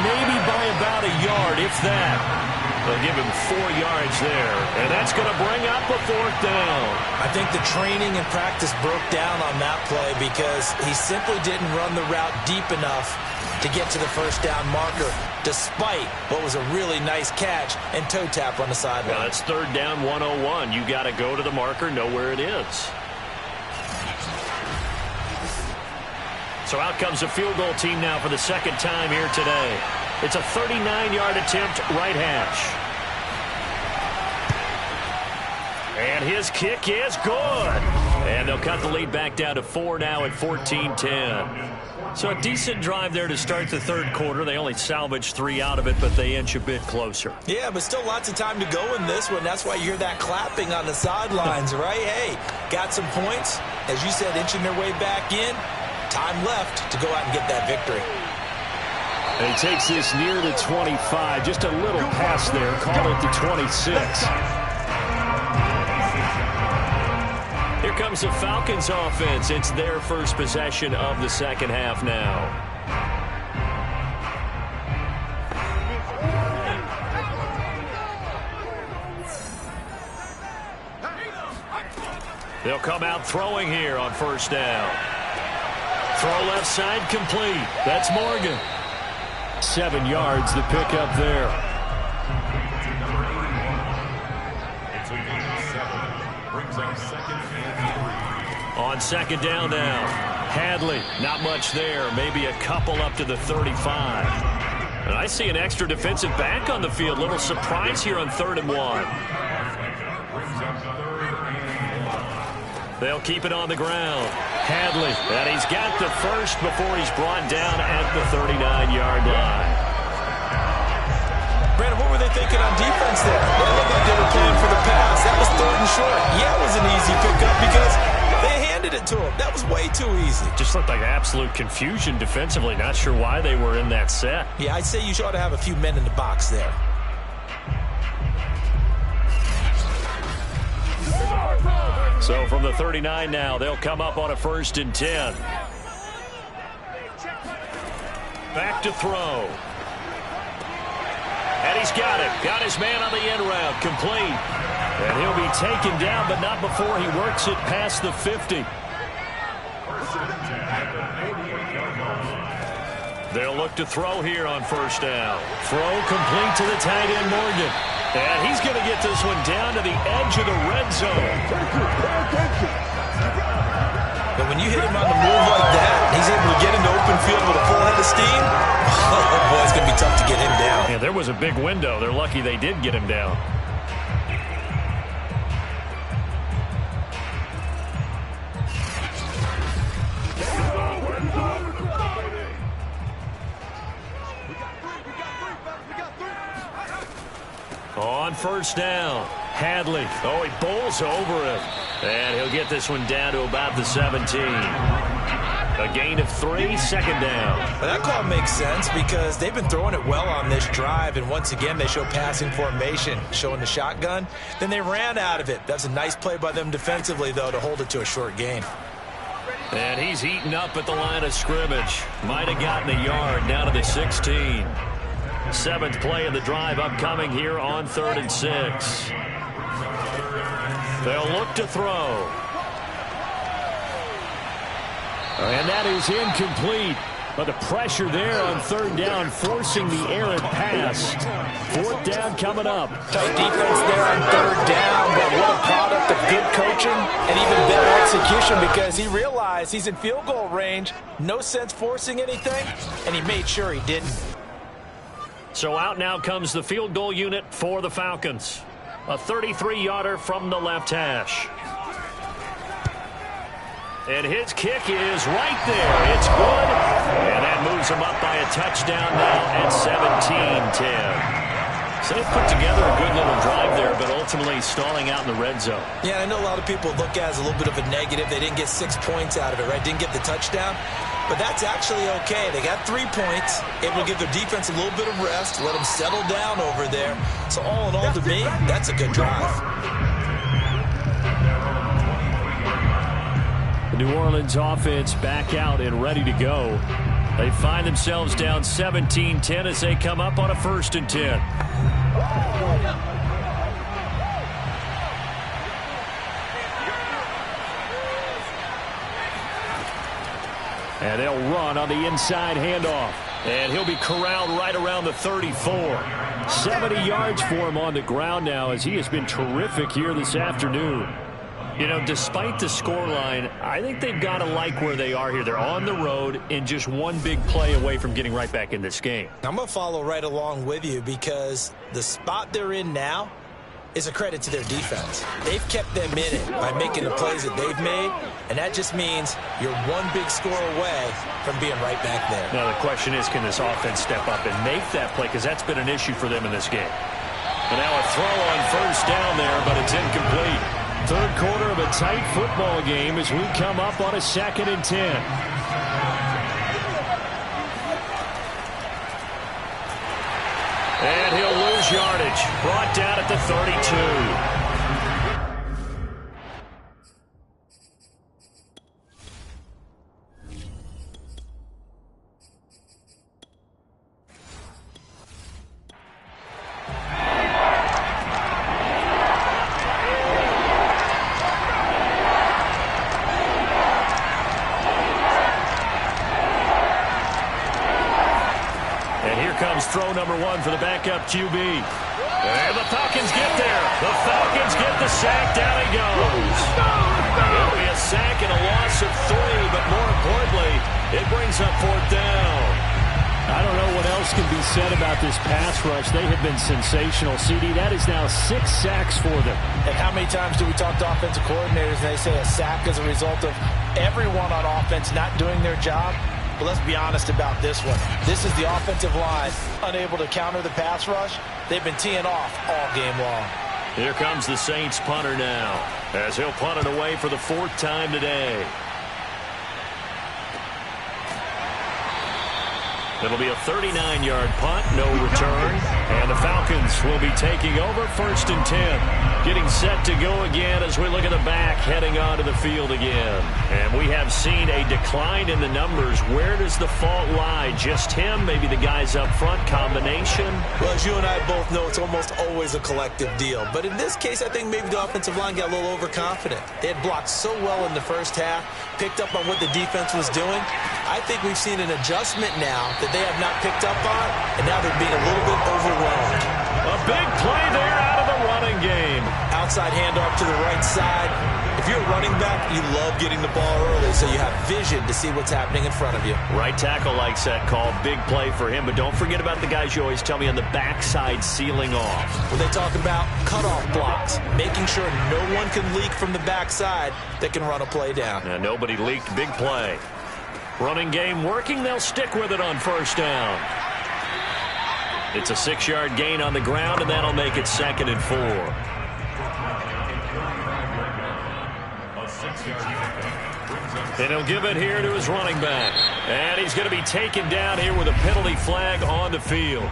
maybe by about a yard, if that. They'll give him 4 yards there, and that's going to bring up a 4th down. I think the training and practice broke down on that play because he simply didn't run the route deep enough to get to the first down marker, despite what was a really nice catch and toe tap on the sideline. Well, it's 3rd down 101. You got to go to the marker, know where it is. So out comes the field goal team now for the 2nd time here today. It's a 39-yard attempt, right hash. And his kick is good. And they'll cut the lead back down to 4 now at 14-10. So a decent drive there to start the third quarter. They only salvaged 3 out of it, but they inch a bit closer. Yeah, but still lots of time to go in this one. That's why you hear that clapping on the sidelines, right? Hey, got some points. As you said, inching their way back in. Time left to go out and get that victory. And he takes this near the 25. Just a little pass there. Call it the 26. Here comes the Falcons offense. It's their first possession of the second half now. They'll come out throwing here on first down. Throw left side complete. That's Morgan. 7 yards the pickup there. On second down now. Hadley, not much there. Maybe a couple up to the 35. And I see an extra defensive back on the field. Little surprise here on 3rd and 1. They'll keep it on the ground. Hadley, and he's got the first before he's brought down at the 39-yard line. Brandon, what were they thinking on defense there? They looked like they were playing for the pass. That was 3rd and short. Yeah, it was an easy pickup because they handed it to him. That was way too easy. Just looked like absolute confusion defensively. Not sure why they were in that set. Yeah, I'd say you ought to have a few men in the box there. So from the 39 now, they'll come up on a 1st and 10. Back to throw. And he's got it. Got his man on the end route. Complete. And he'll be taken down, but not before he works it past the 50. They'll look to throw here on first down. Throw complete to the tight end, Morgan. And he's going to get this one down to the edge of the red zone. But when you hit him on the move like that, he's able to get into open field with a full head of steam. Oh, boy, it's going to be tough to get him down. Yeah, there was a big window. They're lucky they did get him down. On first down, Hadley. Oh, he bowls over him. And he'll get this one down to about the 17. A gain of 3, 2nd down. Well, that call makes sense because they've been throwing it well on this drive, and once again they show passing formation, showing the shotgun. Then they ran out of it. That's a nice play by them defensively, though, to hold it to a short gain. And he's eaten up at the line of scrimmage. Might have gotten a yard down to the 16. 7th play of the drive upcoming here on 3rd and 6. They'll look to throw. And that is incomplete. But the pressure there on 3rd down, forcing the errant pass. 4th down coming up. Tight defense there on 3rd down, but what a product of good coaching and even better execution because he realized he's in field goal range. No sense forcing anything, and he made sure he didn't. So out now comes the field goal unit for the Falcons. A 33-yarder from the left hash. And his kick is right there. It's good. And that moves him up by a touchdown now at 17-10. So they put together a good little drive there, but ultimately stalling out in the red zone. Yeah, I know a lot of people look at it as a little bit of a negative. They didn't get 6 points out of it, right? Didn't get the touchdown. But that's actually okay. They got 3 points, able to give their defense a little bit of rest, let them settle down over there. So all in all, to me, that's a good drive. The New Orleans offense back out and ready to go. They find themselves down 17-10 as they come up on a 1st and 10. And they'll run on the inside handoff. And he'll be corralled right around the 34. 70 yards for him on the ground now as he has been terrific here this afternoon. You know, despite the scoreline, I think they've got to like where they are here. They're on the road and just one big play away from getting right back in this game. I'm going to follow right along with you because the spot they're in now is a credit to their defense. They've kept them in it by making the plays that they've made, and that just means you're one big score away from being right back there. Now, the question is, can this offense step up and make that play? Because that's been an issue for them in this game. And now a throw on first down there, but it's incomplete. 3rd quarter of a tight football game as we come up on a 2nd and 10. And he'll lose yardage. Brought down at the 32. number 1 for the backup QB. And the Falcons get there. The Falcons get the sack. Down he goes. It'll be a sack and a loss of 3, but more importantly, it brings up 4th down. I don't know what else can be said about this pass rush. They have been sensational, CD. That is now 6 sacks for them. And how many times do we talk to offensive coordinators and they say a sack is a result of everyone on offense not doing their job? But let's be honest about this one. This is the offensive line unable to counter the pass rush. They've been teeing off all game long. Here comes the Saints punter now, as he'll punt it away for the 4th time today. It'll be a 39-yard punt, no return. And the Falcons will be taking over 1st and 10. Getting set to go again as we look at the back, heading onto the field again. And we have seen a decline in the numbers. Where does the fault lie? Just him? Maybe the guys up front? Combination? Well, as you and I both know, it's almost always a collective deal. But in this case, I think maybe the offensive line got a little overconfident. They had blocked so well in the first half, picked up on what the defense was doing. I think we've seen an adjustment now that they have not picked up on, and now they're being a little bit overwhelmed. A big play there out of the running game. Outside handoff to the right side. If you're a running back, you love getting the ball early so you have vision to see what's happening in front of you. Right tackle likes that call. Big play for him, but don't forget about the guys you always tell me on the backside sealing off. When they talk about cutoff blocks, making sure no one can leak from the backside that can run a play down. And nobody leaked. Big play. Running game working. They'll stick with it on 1st down. It's a 6-yard gain on the ground, and that'll make it 2nd and 4. And he'll give it here to his running back. And he's going to be taken down here with a penalty flag on the field.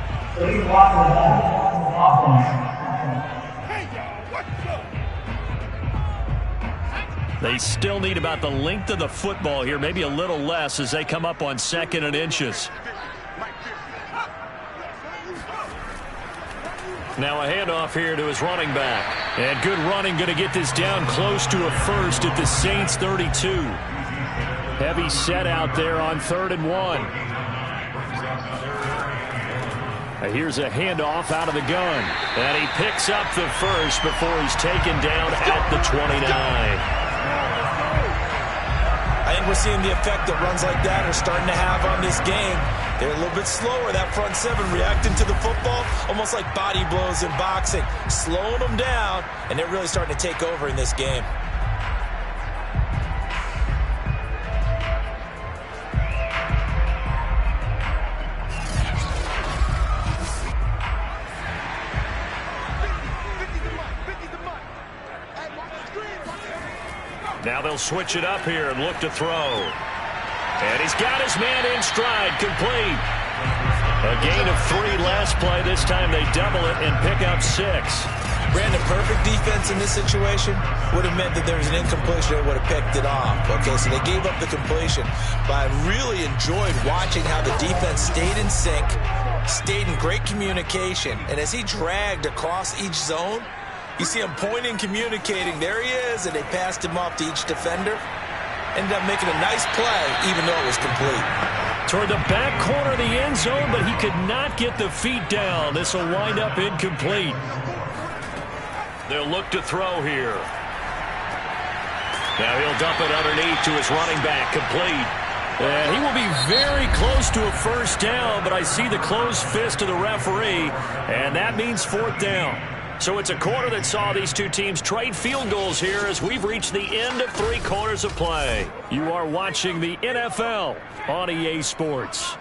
They still need about the length of the football here, maybe a little less as they come up on 2nd and inches. Now a handoff here to his running back. And good running, going to get this down close to a 1st at the Saints 32. Heavy set out there on 3rd and 1. Here's a handoff out of the gun. And he picks up the 1st before he's taken down at the 29. I think we're seeing the effect that runs like that are starting to have on this game. They're a little bit slower, that front 7 reacting to the football, almost like body blows in boxing, slowing them down, and they're really starting to take over in this game. Now they'll switch it up here and look to throw. And he's got his man in stride, complete. A gain of 3 last play. This time they double it and pick up 6. Brandon, perfect defense in this situation would have meant that there was an incompletion. They would have picked it off. Okay, so they gave up the completion. But I really enjoyed watching how the defense stayed in sync, stayed in great communication. And as he dragged across each zone, you see him pointing, communicating. There he is, and they passed him off to each defender. Ended up making a nice play, even though it was complete. Toward the back corner of the end zone, but he could not get the feet down. This will wind up incomplete. They'll look to throw here. Now he'll dump it underneath to his running back, complete. And he will be very close to a 1st down, but I see the closed fist of the referee, and that means 4th down. So it's a quarter that saw these two teams trade field goals here as we've reached the end of 3 quarters of play. You are watching the NFL on EA Sports.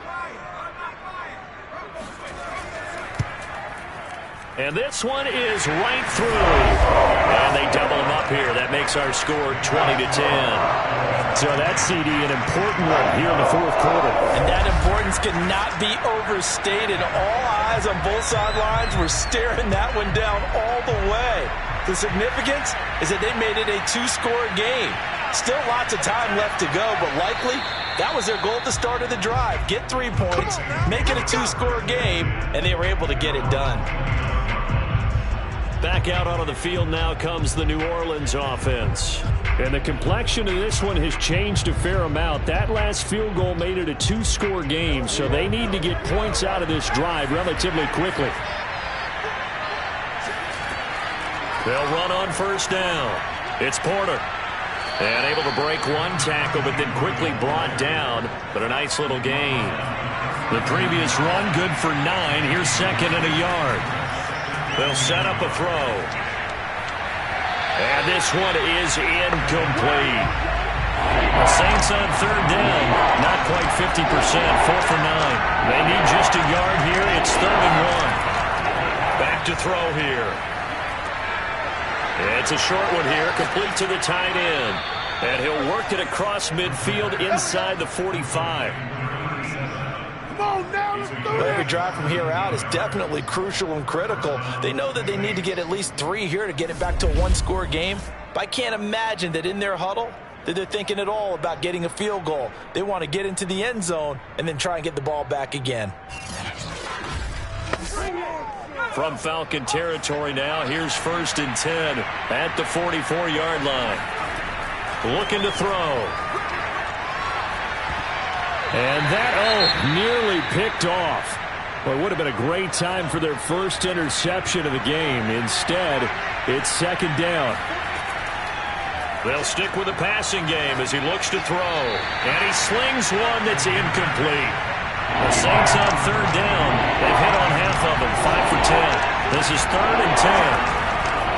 And this one is right through. And they double them up here. That makes our score 20-10. So that's, CD, an important one here in the 4th quarter. And that importance cannot be overstated. All eyes on both sidelines were staring that one down all the way. The significance is that they made it a 2-score game. Still lots of time left to go, but likely that was their goal at the start of the drive. Get 3 points, make it a 2-score game, and they were able to get it done. Back out onto the field now comes the New Orleans offense. And the complexion of this one has changed a fair amount. That last field goal made it a 2-score game, so they need to get points out of this drive relatively quickly. They'll run on first down. It's Porter. And able to break one tackle, but then quickly brought down. But a nice little gain. The previous run, good for 9. Here's second and a yard. They'll set up a throw. And this one is incomplete. The Saints on third down, not quite 50%, 4 for 9. They need just a yard here. It's 3rd and 1. Back to throw here. It's a short one here, complete to the tight end. And he'll work it across midfield inside the 45. Every drive from here out is definitely crucial and critical. They know that they need to get at least 3 here to get it back to a 1-score game. But I can't imagine that in their huddle that they're thinking at all about getting a field goal. They want to get into the end zone and then try and get the ball back again. From Falcon territory now, here's 1st and 10 at the 44-yard line. Looking to throw. And that, nearly picked off. Well, it would have been a great time for their first interception of the game. Instead, it's 2nd down. They'll stick with the passing game as he looks to throw. And he slings one that's incomplete. The Saints on 3rd down. They've hit on half of them, 5 for 10. This is 3rd and 10.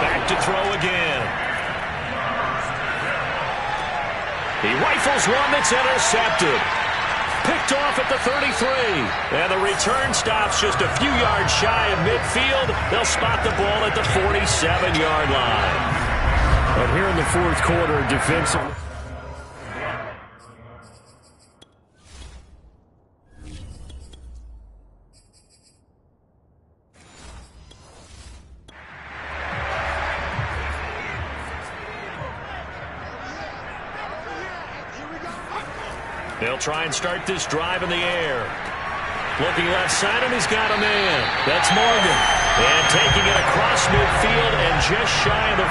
Back to throw again. He rifles one that's intercepted. Picked off at the 33. And the return stops just a few yards shy of midfield. They'll spot the ball at the 47-yard line. But here in the 4th quarter, defensive. They'll try and start this drive in the air. Looking left side, and he's got a man. That's Morgan. And taking it across midfield and just shy of the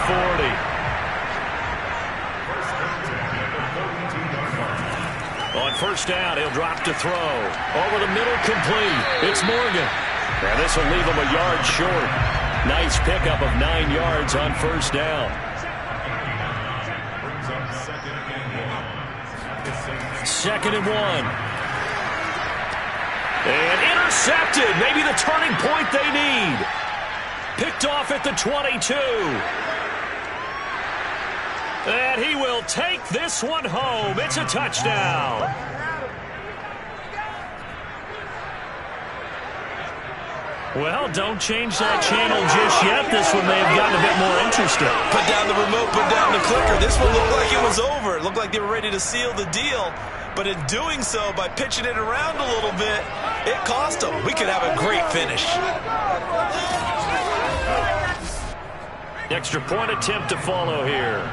40. On first down, he'll drop to throw. Over the middle, complete. It's Morgan. And this will leave him a yard short. Nice pickup of 9 yards on first down. 2nd and 1. And intercepted. Maybe the turning point they need. Picked off at the 22. And he will take this one home. It's a touchdown. Well, don't change that channel just yet. This one may have gotten a bit more interesting. Put down the remote, put down the clicker. This one looked like it was over. It looked like they were ready to seal the deal. But in doing so, by pitching it around a little bit, it cost them. We could have a great finish. Extra point attempt to follow here.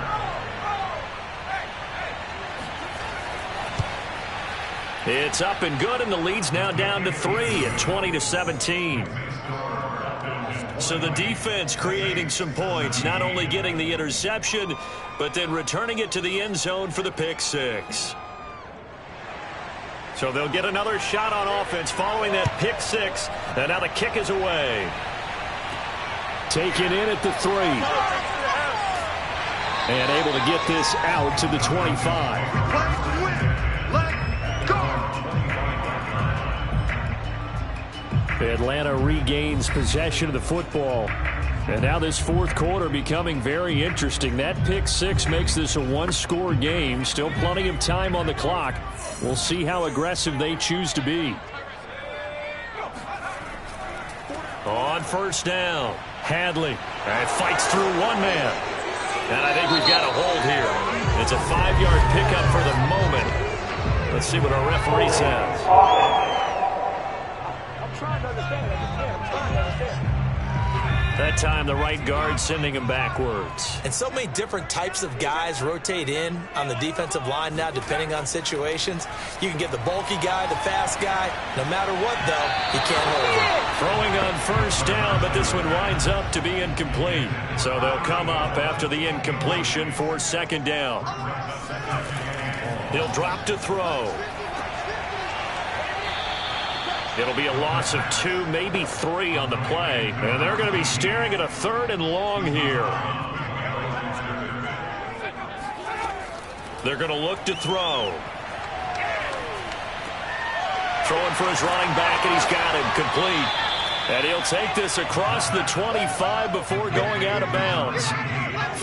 It's up and good, and the lead's now down to 3 at 20-17. So the defense creating some points, not only getting the interception, but then returning it to the end zone for the pick 6. So they'll get another shot on offense following that pick 6, and now the kick is away. Taken in at the 3. And able to get this out to the 25. Atlanta regains possession of the football. And now this 4th quarter becoming very interesting. That pick 6 makes this a 1-score game. Still plenty of time on the clock. We'll see how aggressive they choose to be. On first down, Hadley. And fights through one man. And I think we've got a hold here. It's a 5-yard pickup for the moment. Let's see what our referee says. I'm trying to understand. I just can't. I'm trying to understand. That time, the right guard sending him backwards. And so many different types of guys rotate in on the defensive line now, depending on situations. You can get the bulky guy, the fast guy. No matter what, though, he can't hold him. Throwing on first down, but this one winds up to be incomplete. So they'll come up after the incompletion for second down. He'll drop to throw. It'll be a loss of 2, maybe 3 on the play. And they're going to be staring at a 3rd and long here. They're going to look to throw. Throwing for his running back, and he's got him complete. And he'll take this across the 25 before going out of bounds.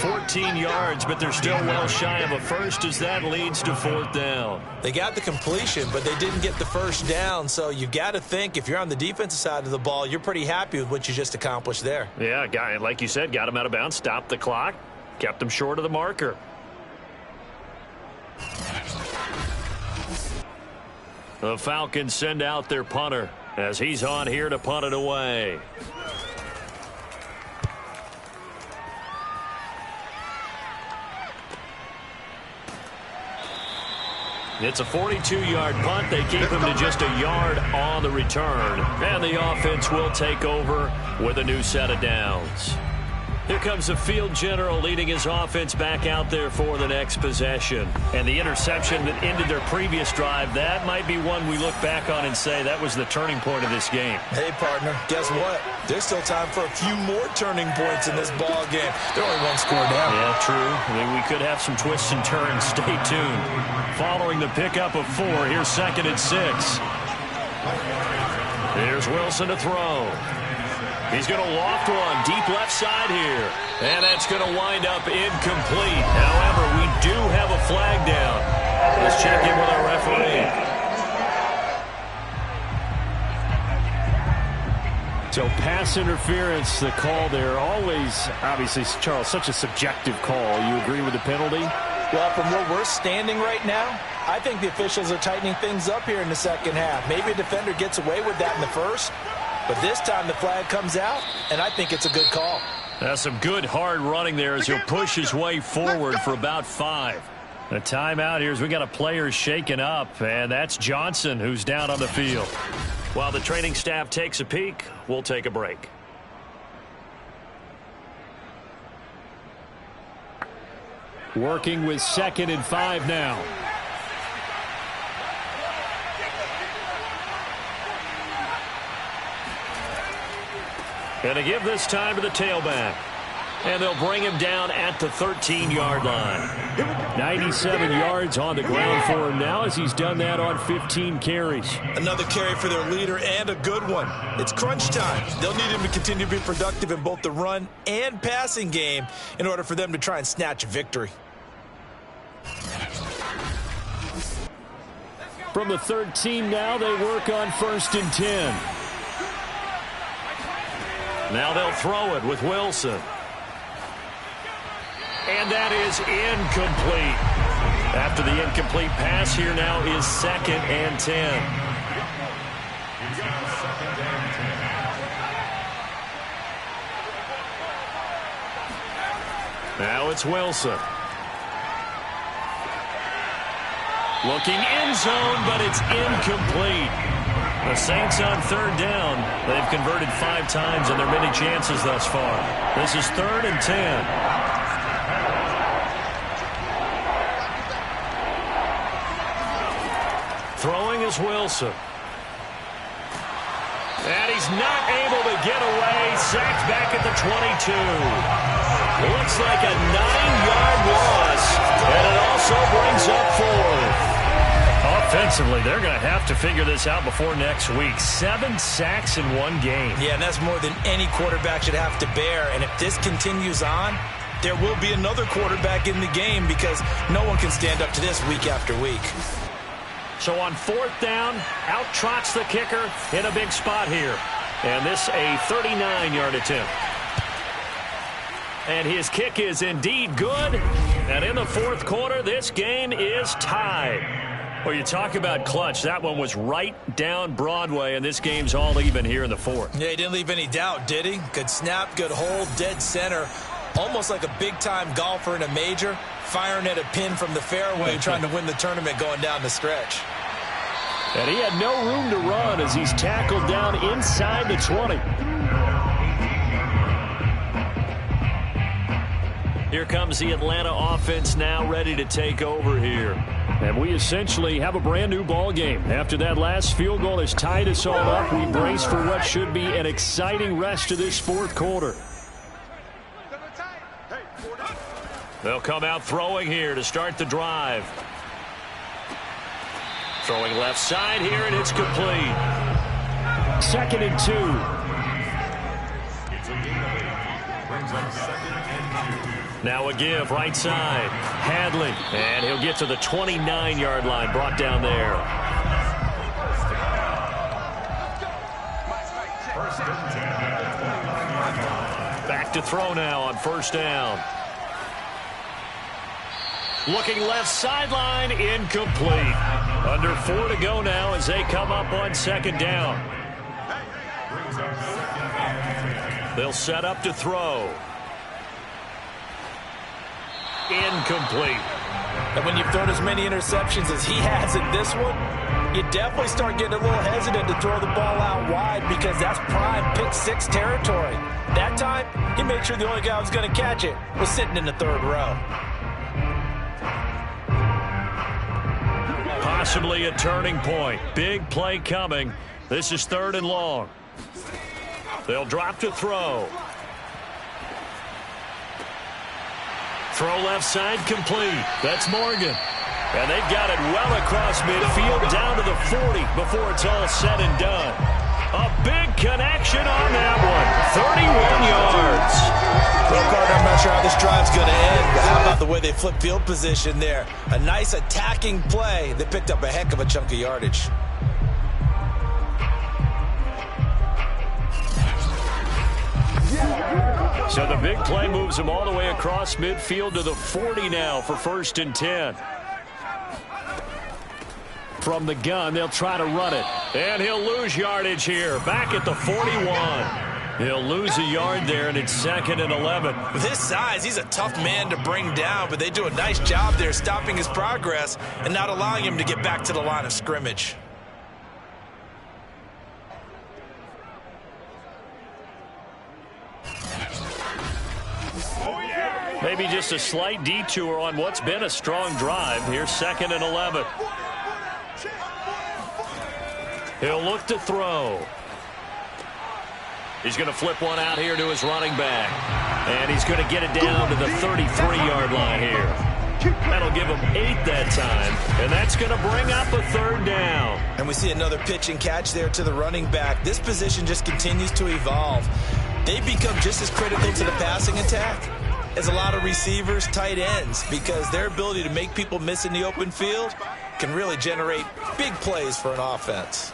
14 yards, but they're still well shy of a first as that leads to 4th down. They got the completion, but they didn't get the first down. So you've got to think if you're on the defensive side of the ball, you're pretty happy with what you just accomplished there. Yeah, guy, like you said, got him out of bounds, stopped the clock, kept him short of the marker. The Falcons send out their punter as he's on here to punt it away. It's a 42-yard punt. They keep him to just a yard on the return. And the offense will take over with a new set of downs. Here comes the field general leading his offense back out there for the next possession. And the interception that ended their previous drive, that might be one we look back on and say that was the turning point of this game. Hey, partner, guess what? There's still time for a few more turning points in this ball game. They're only 1 score down. Yeah, true. I mean, we could have some twists and turns. Stay tuned. Following the pickup of 4, here's 2nd and 6. Here's Wilson to throw. He's going to loft one deep left side here. And that's going to wind up incomplete. However, we do have a flag down. Let's check in with our referee. So pass interference, the call there. Always, obviously, Charles, such a subjective call. You agree with the penalty? Well, from where we're standing right now, I think the officials are tightening things up here in the second half. Maybe a defender gets away with that in the first. But this time the flag comes out, and I think it's a good call. That's some good hard running there as he'll push his way forward for about 5. A timeout here as we got a player shaken up, and that's Johnson who's down on the field. While the training staff takes a peek, we'll take a break. Working with 2nd and 5 now. And to give this time to the tailback. And they'll bring him down at the 13-yard line. 97 yards on the ground for him now as he's done that on 15 carries. Another carry for their leader and a good one. It's crunch time. They'll need him to continue to be productive in both the run and passing game in order for them to try and snatch a victory. From the 13 now, they work on 1st and 10. Now they'll throw it with Wilson. And that is incomplete. After the incomplete pass, here now is 2nd and 10. Now it's Wilson. Looking end zone, but it's incomplete. The Saints on 3rd down. They've converted 5 times in their many chances thus far. This is 3rd and 10. Throwing is Wilson. And he's not able to get away. Sacked back at the 22. Looks like a 9-yard loss. And it also brings up 4. Offensively, they're going to have to figure this out before next week. 7 sacks in 1 game. Yeah, and that's more than any quarterback should have to bear. And if this continues on, there will be another quarterback in the game because no one can stand up to this week after week. So on 4th down, out trots the kicker in a big spot here. And this a 39-yard attempt. And his kick is indeed good. And in the 4th quarter, this game is tied. Well, you talk about clutch. That one was right down Broadway, and this game's all even here in the fourth. Yeah, he didn't leave any doubt, did he? Good snap, good hold, dead center. Almost like a big-time golfer in a major, firing at a pin from the fairway, trying to win the tournament going down the stretch. And he had no room to run as he's tackled down inside the 20. Here comes the Atlanta offense now ready to take over here. And we essentially have a brand new ball game. After that last field goal has tied us all up, we brace for what should be an exciting rest of this fourth quarter. They'll come out throwing here to start the drive. Throwing left side here, and it's complete. 2nd and 2. Now a give, right side. Hadley, and he'll get to the 29-yard line, brought down there. Back to throw now on 1st down. Looking left sideline, incomplete. Under 4 to go now as they come up on 2nd down. They'll set up to throw. Incomplete. And when you've thrown as many interceptions as he has in this one, you definitely start getting a little hesitant to throw the ball out wide because that's prime pick 6 territory. That time, he made sure the only guy who was going to catch it was sitting in the 3rd row. Possibly a turning point. Big play coming. This is 3rd and long. They'll drop to throw. Throw left side complete. That's Morgan. And they've got it well across midfield down to the 40 before it's all said and done. A big connection on that one. 31 yards. Well, Carter, I'm not sure how this drive's going to end, but how about the way they flip field position there? A nice attacking play. They picked up a heck of a chunk of yardage. So the big play moves him all the way across midfield to the 40 now for 1st and 10. From the gun, they'll try to run it. And he'll lose yardage here. Back at the 41. He'll lose a yard there, and it's 2nd and 11. With his size, he's a tough man to bring down, but they do a nice job there stopping his progress and not allowing him to get back to the line of scrimmage. Maybe just a slight detour on what's been a strong drive. Here's 2nd and 11. He'll look to throw. He's going to flip one out here to his running back. And he's going to get it down to the 33-yard line here. That'll give him 8 that time. And that's going to bring up a 3rd down. And we see another pitch and catch there to the running back. This position just continues to evolve. They become just as critical to the passing attack as a lot of receivers, tight ends, because their ability to make people miss in the open field can really generate big plays for an offense.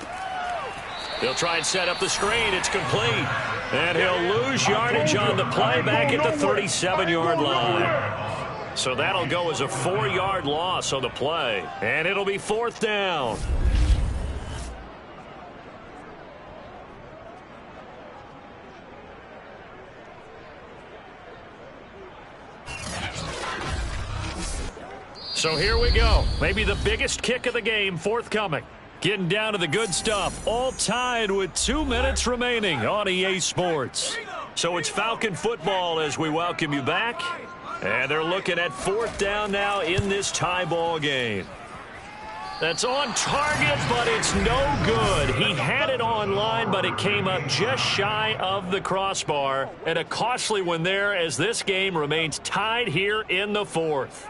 He'll try and set up the screen. It's complete. And he'll lose yardage on the play back at the 37-yard line. So that'll go as a 4-yard loss on the play. And it'll be 4th down. So here we go. Maybe the biggest kick of the game forthcoming. Getting down to the good stuff. All tied with 2 minutes remaining on EA Sports. So it's Falcon football as we welcome you back. And they're looking at 4th down now in this tie ball game. That's on target, but it's no good. He had it on line, but it came up just shy of the crossbar. And a costly one there as this game remains tied here in the 4th.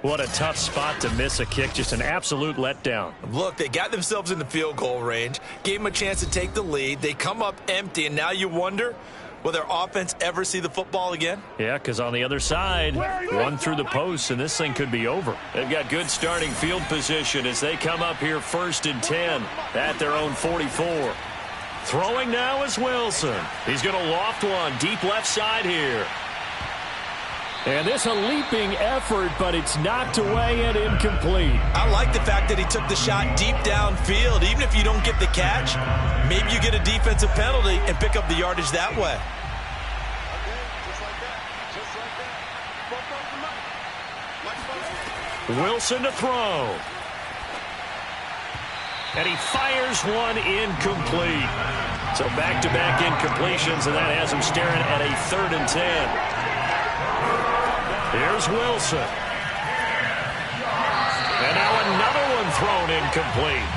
What a tough spot to miss a kick. Just an absolute letdown. Look, they got themselves in the field goal range, gave them a chance to take the lead. They come up empty, and now you wonder, will their offense ever see the football again? Yeah, because on the other side, one through the post, and this thing could be over. They've got good starting field position as they come up here 1st and 10 at their own 44. Throwing now is Wilson. He's going to loft one deep left side here. And this a leaping effort, but it's knocked away and incomplete. I like the fact that he took the shot deep downfield. Even if you don't get the catch, maybe you get a defensive penalty and pick up the yardage that way. Wilson to throw. And he fires one incomplete. So back-to-back incompletions, and that has him staring at a 3rd and 10. Here's Wilson. And now another one thrown incomplete.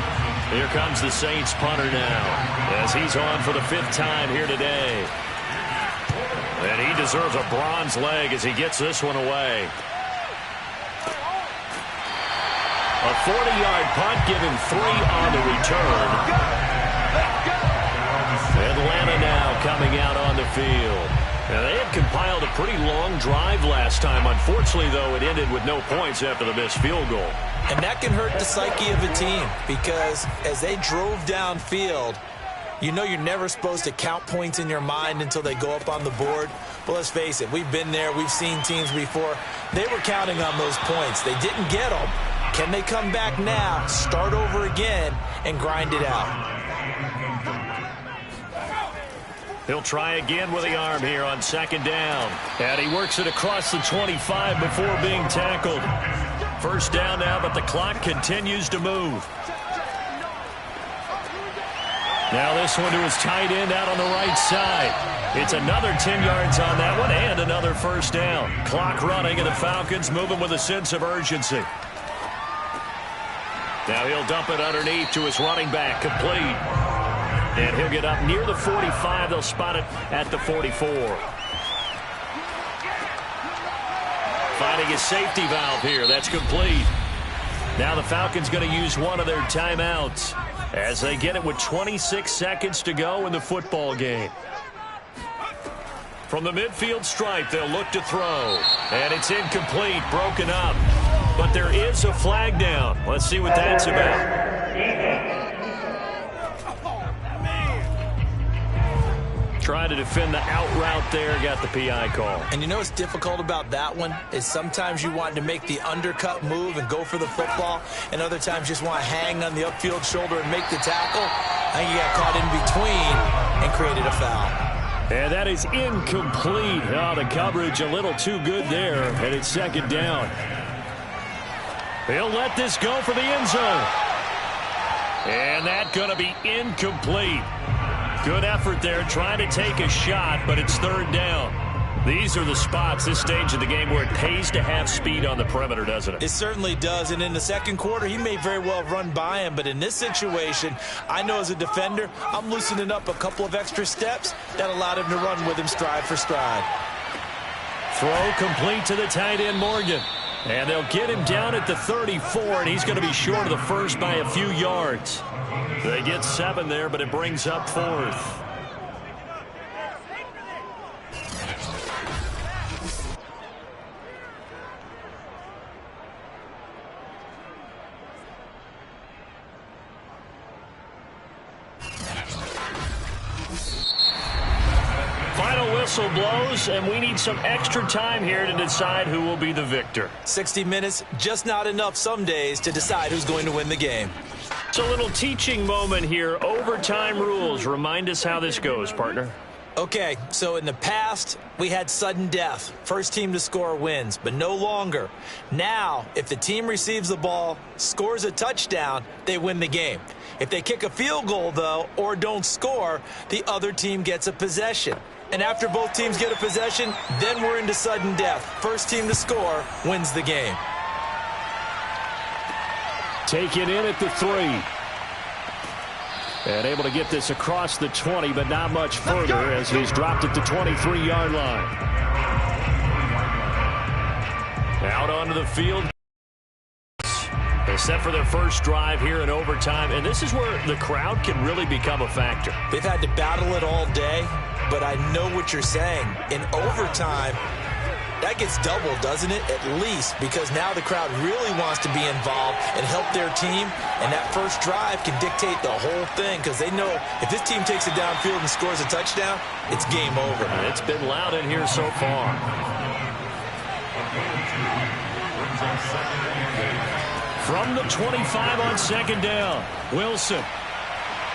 Here comes the Saints punter now, as he's on for the 5th time here today. And he deserves a bronze leg as he gets this one away. A 40-yard punt, giving 3 on the return. Atlanta now coming out on the field. Now, they had compiled a pretty long drive last time. Unfortunately, though, it ended with no points after the missed field goal. And that can hurt the psyche of a team because as they drove downfield, you know you're never supposed to count points in your mind until they go up on the board. But let's face it, we've been there. We've seen teams before. They were counting on those points. They didn't get them. Can they come back now, start over again, and grind it out? He'll try again with the arm here on 2nd down. And he works it across the 25 before being tackled. 1st down now, but the clock continues to move. Now this one to his tight end out on the right side. It's another 10 yards on that one and another 1st down. Clock running, and the Falcons moving with a sense of urgency. Now he'll dump it underneath to his running back, complete. And he'll get up near the 45. They'll spot it at the 44. Finding his safety valve here. That's complete. Now the Falcons going to use one of their timeouts as they get it with 26 seconds to go in the football game. From the midfield stripe, they'll look to throw. And it's incomplete, broken up. But there is a flag down. Let's see what that's about. Trying to defend the out route there, got the PI call. And you know what's difficult about that one is sometimes you want to make the undercut move and go for the football, and other times just want to hang on the upfield shoulder and make the tackle. I think you got caught in between and created a foul. And that is incomplete. Oh, the coverage a little too good there, and it's 2nd down. He'll let this go for the end zone. And that's going to be incomplete. Good effort there, trying to take a shot, but it's 3rd down. These are the spots, this stage of the game, where it pays to have speed on the perimeter, doesn't it? It certainly does, and in the 2nd quarter, he may very well run by him, but in this situation, I know as a defender, I'm loosening up a couple of extra steps that allowed him to run with him stride for stride. Throw complete to the tight end, Morgan. And they'll get him down at the 34, and he's going to be short of the 1st by a few yards. They get 7 there, but it brings up 4th. Final whistle blows, and we need some extra time here to decide who will be the victor. 60 minutes, just not enough some days to decide who's going to win the game. It's a little teaching moment here. Overtime rules. Remind us how this goes, partner. Okay, so in the past, we had sudden death. First team to score wins, but no longer. Now, if the team receives the ball, scores a touchdown, they win the game. If they kick a field goal, though, or don't score, the other team gets a possession. And after both teams get a possession, then we're into sudden death. First team to score wins the game. Taken in at the 3. And able to get this across the 20, but not much further as he's dropped at the 23-yard line. Out onto the field. They set for their first drive here in overtime, and this is where the crowd can really become a factor. They've had to battle it all day, but I know what you're saying. In overtime, that gets doubled, doesn't it? At least, because now the crowd really wants to be involved and help their team, and that first drive can dictate the whole thing because they know if this team takes it downfield and scores a touchdown, it's game over. It's been loud in here so far. From the 25 on second down, Wilson.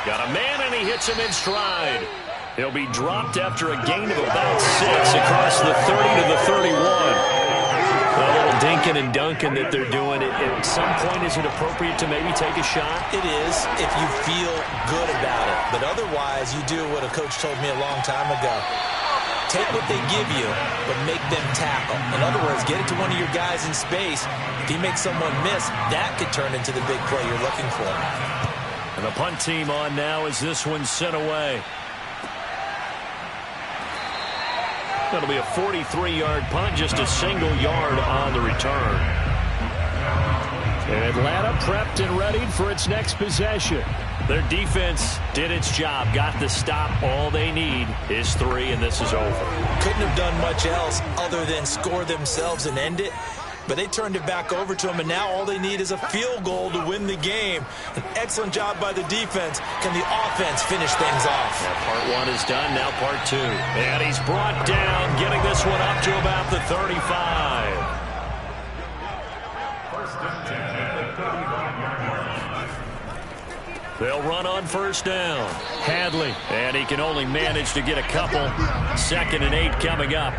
Got a man, and he hits him in stride. He'll be dropped after a gain of about 6 across the 30 to the 31. A little dinking and dunking that they're doing. At some point, is it appropriate to maybe take a shot? It is if you feel good about it. But otherwise, you do what a coach told me a long time ago. Take what they give you, but make them tackle. In other words, get it to one of your guys in space. If he makes someone miss, that could turn into the big play you're looking for. And the punt team on now as this one's sent away. That'll be a 43-yard punt, just a single yard on the return. Atlanta prepped and readied for its next possession. Their defense did its job, got the stop. All they need is 3, and this is over. Couldn't have done much else other than score themselves and end it. But they turned it back over to them, and now all they need is a field goal to win the game. An excellent job by the defense. Can the offense finish things off? Yeah, part 1 is done, now part 2. And he's brought down, getting this one up to about the 35. They'll run on first down. Hadley, and he can only manage to get a couple. 2nd and 8 coming up.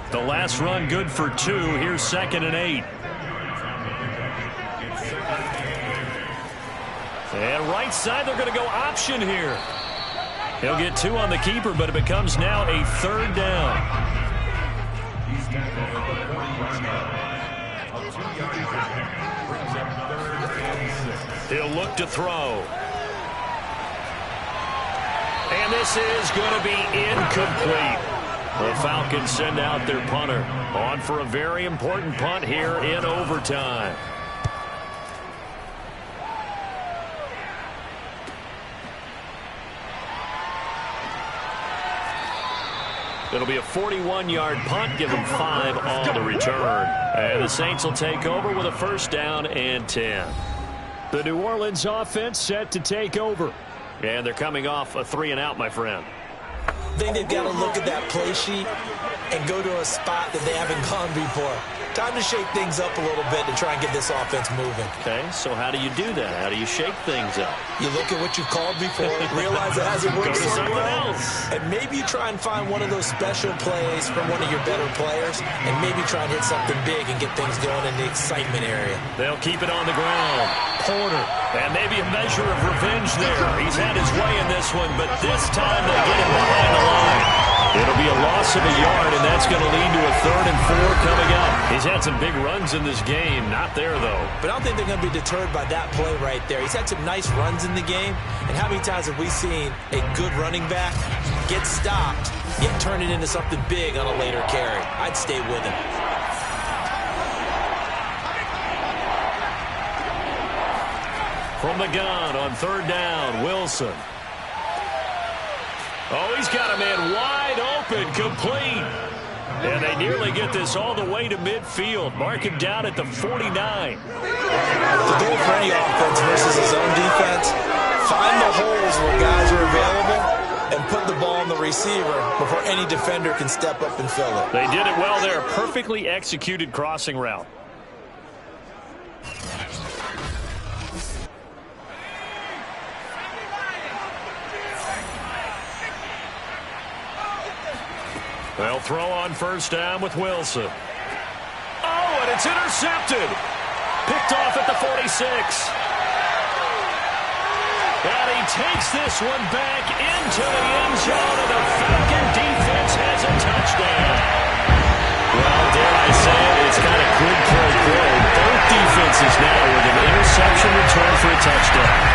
The last run good for 2. Here's 2nd and 8. And right side, they're going to go option here. He'll get 2 on the keeper, but it becomes now a 3rd down. He'll look to throw. And this is going to be incomplete. The Falcons send out their punter on for a very important punt here in overtime. It'll be a 41-yard punt, give them 5 on the return. And the Saints will take over with a 1st down and 10. The New Orleans offense set to take over. And they're coming off a 3-and-out, my friend. I think they've got to look at that play sheet and go to a spot that they haven't gone before. Time to shake things up a little bit to try and get this offense moving. Okay, so how do you do that? How do you shake things up? You look at what you've called before, realize it hasn't worked so well, else. and maybe you try and find one of those special plays from one of your better players, and maybe try and hit something big and get things going in the excitement area. They'll keep it on the ground. Porter, and maybe a measure of revenge there. He's had his way in this one, but this time they get him behind the line. It'll be a loss of a yard, and that's going to lead to a 3rd and 4 coming up. He's had some big runs in this game. Not there, though. But I don't think they're going to be deterred by that play right there. He's had some nice runs in the game, and how many times have we seen a good running back get stopped, yet turn it into something big on a later carry? I'd stay with him. From the gun on 3rd down, Wilson. Oh, he's got a man wide open, complete. And they nearly get this all the way to midfield. Mark him down at the 49. The goal for any offense versus his own defense, find the holes where guys are available and put the ball on the receiver before any defender can step up and fill it. They did it well there. Perfectly executed crossing route. They'll throw on first down with Wilson. Oh, and it's intercepted. Picked off at the 46. And he takes this one back into the end zone, and the Falcon defense has a touchdown. Well, dare I say it, it's kind of quid pro quo. Both defenses now with an interception return for a touchdown.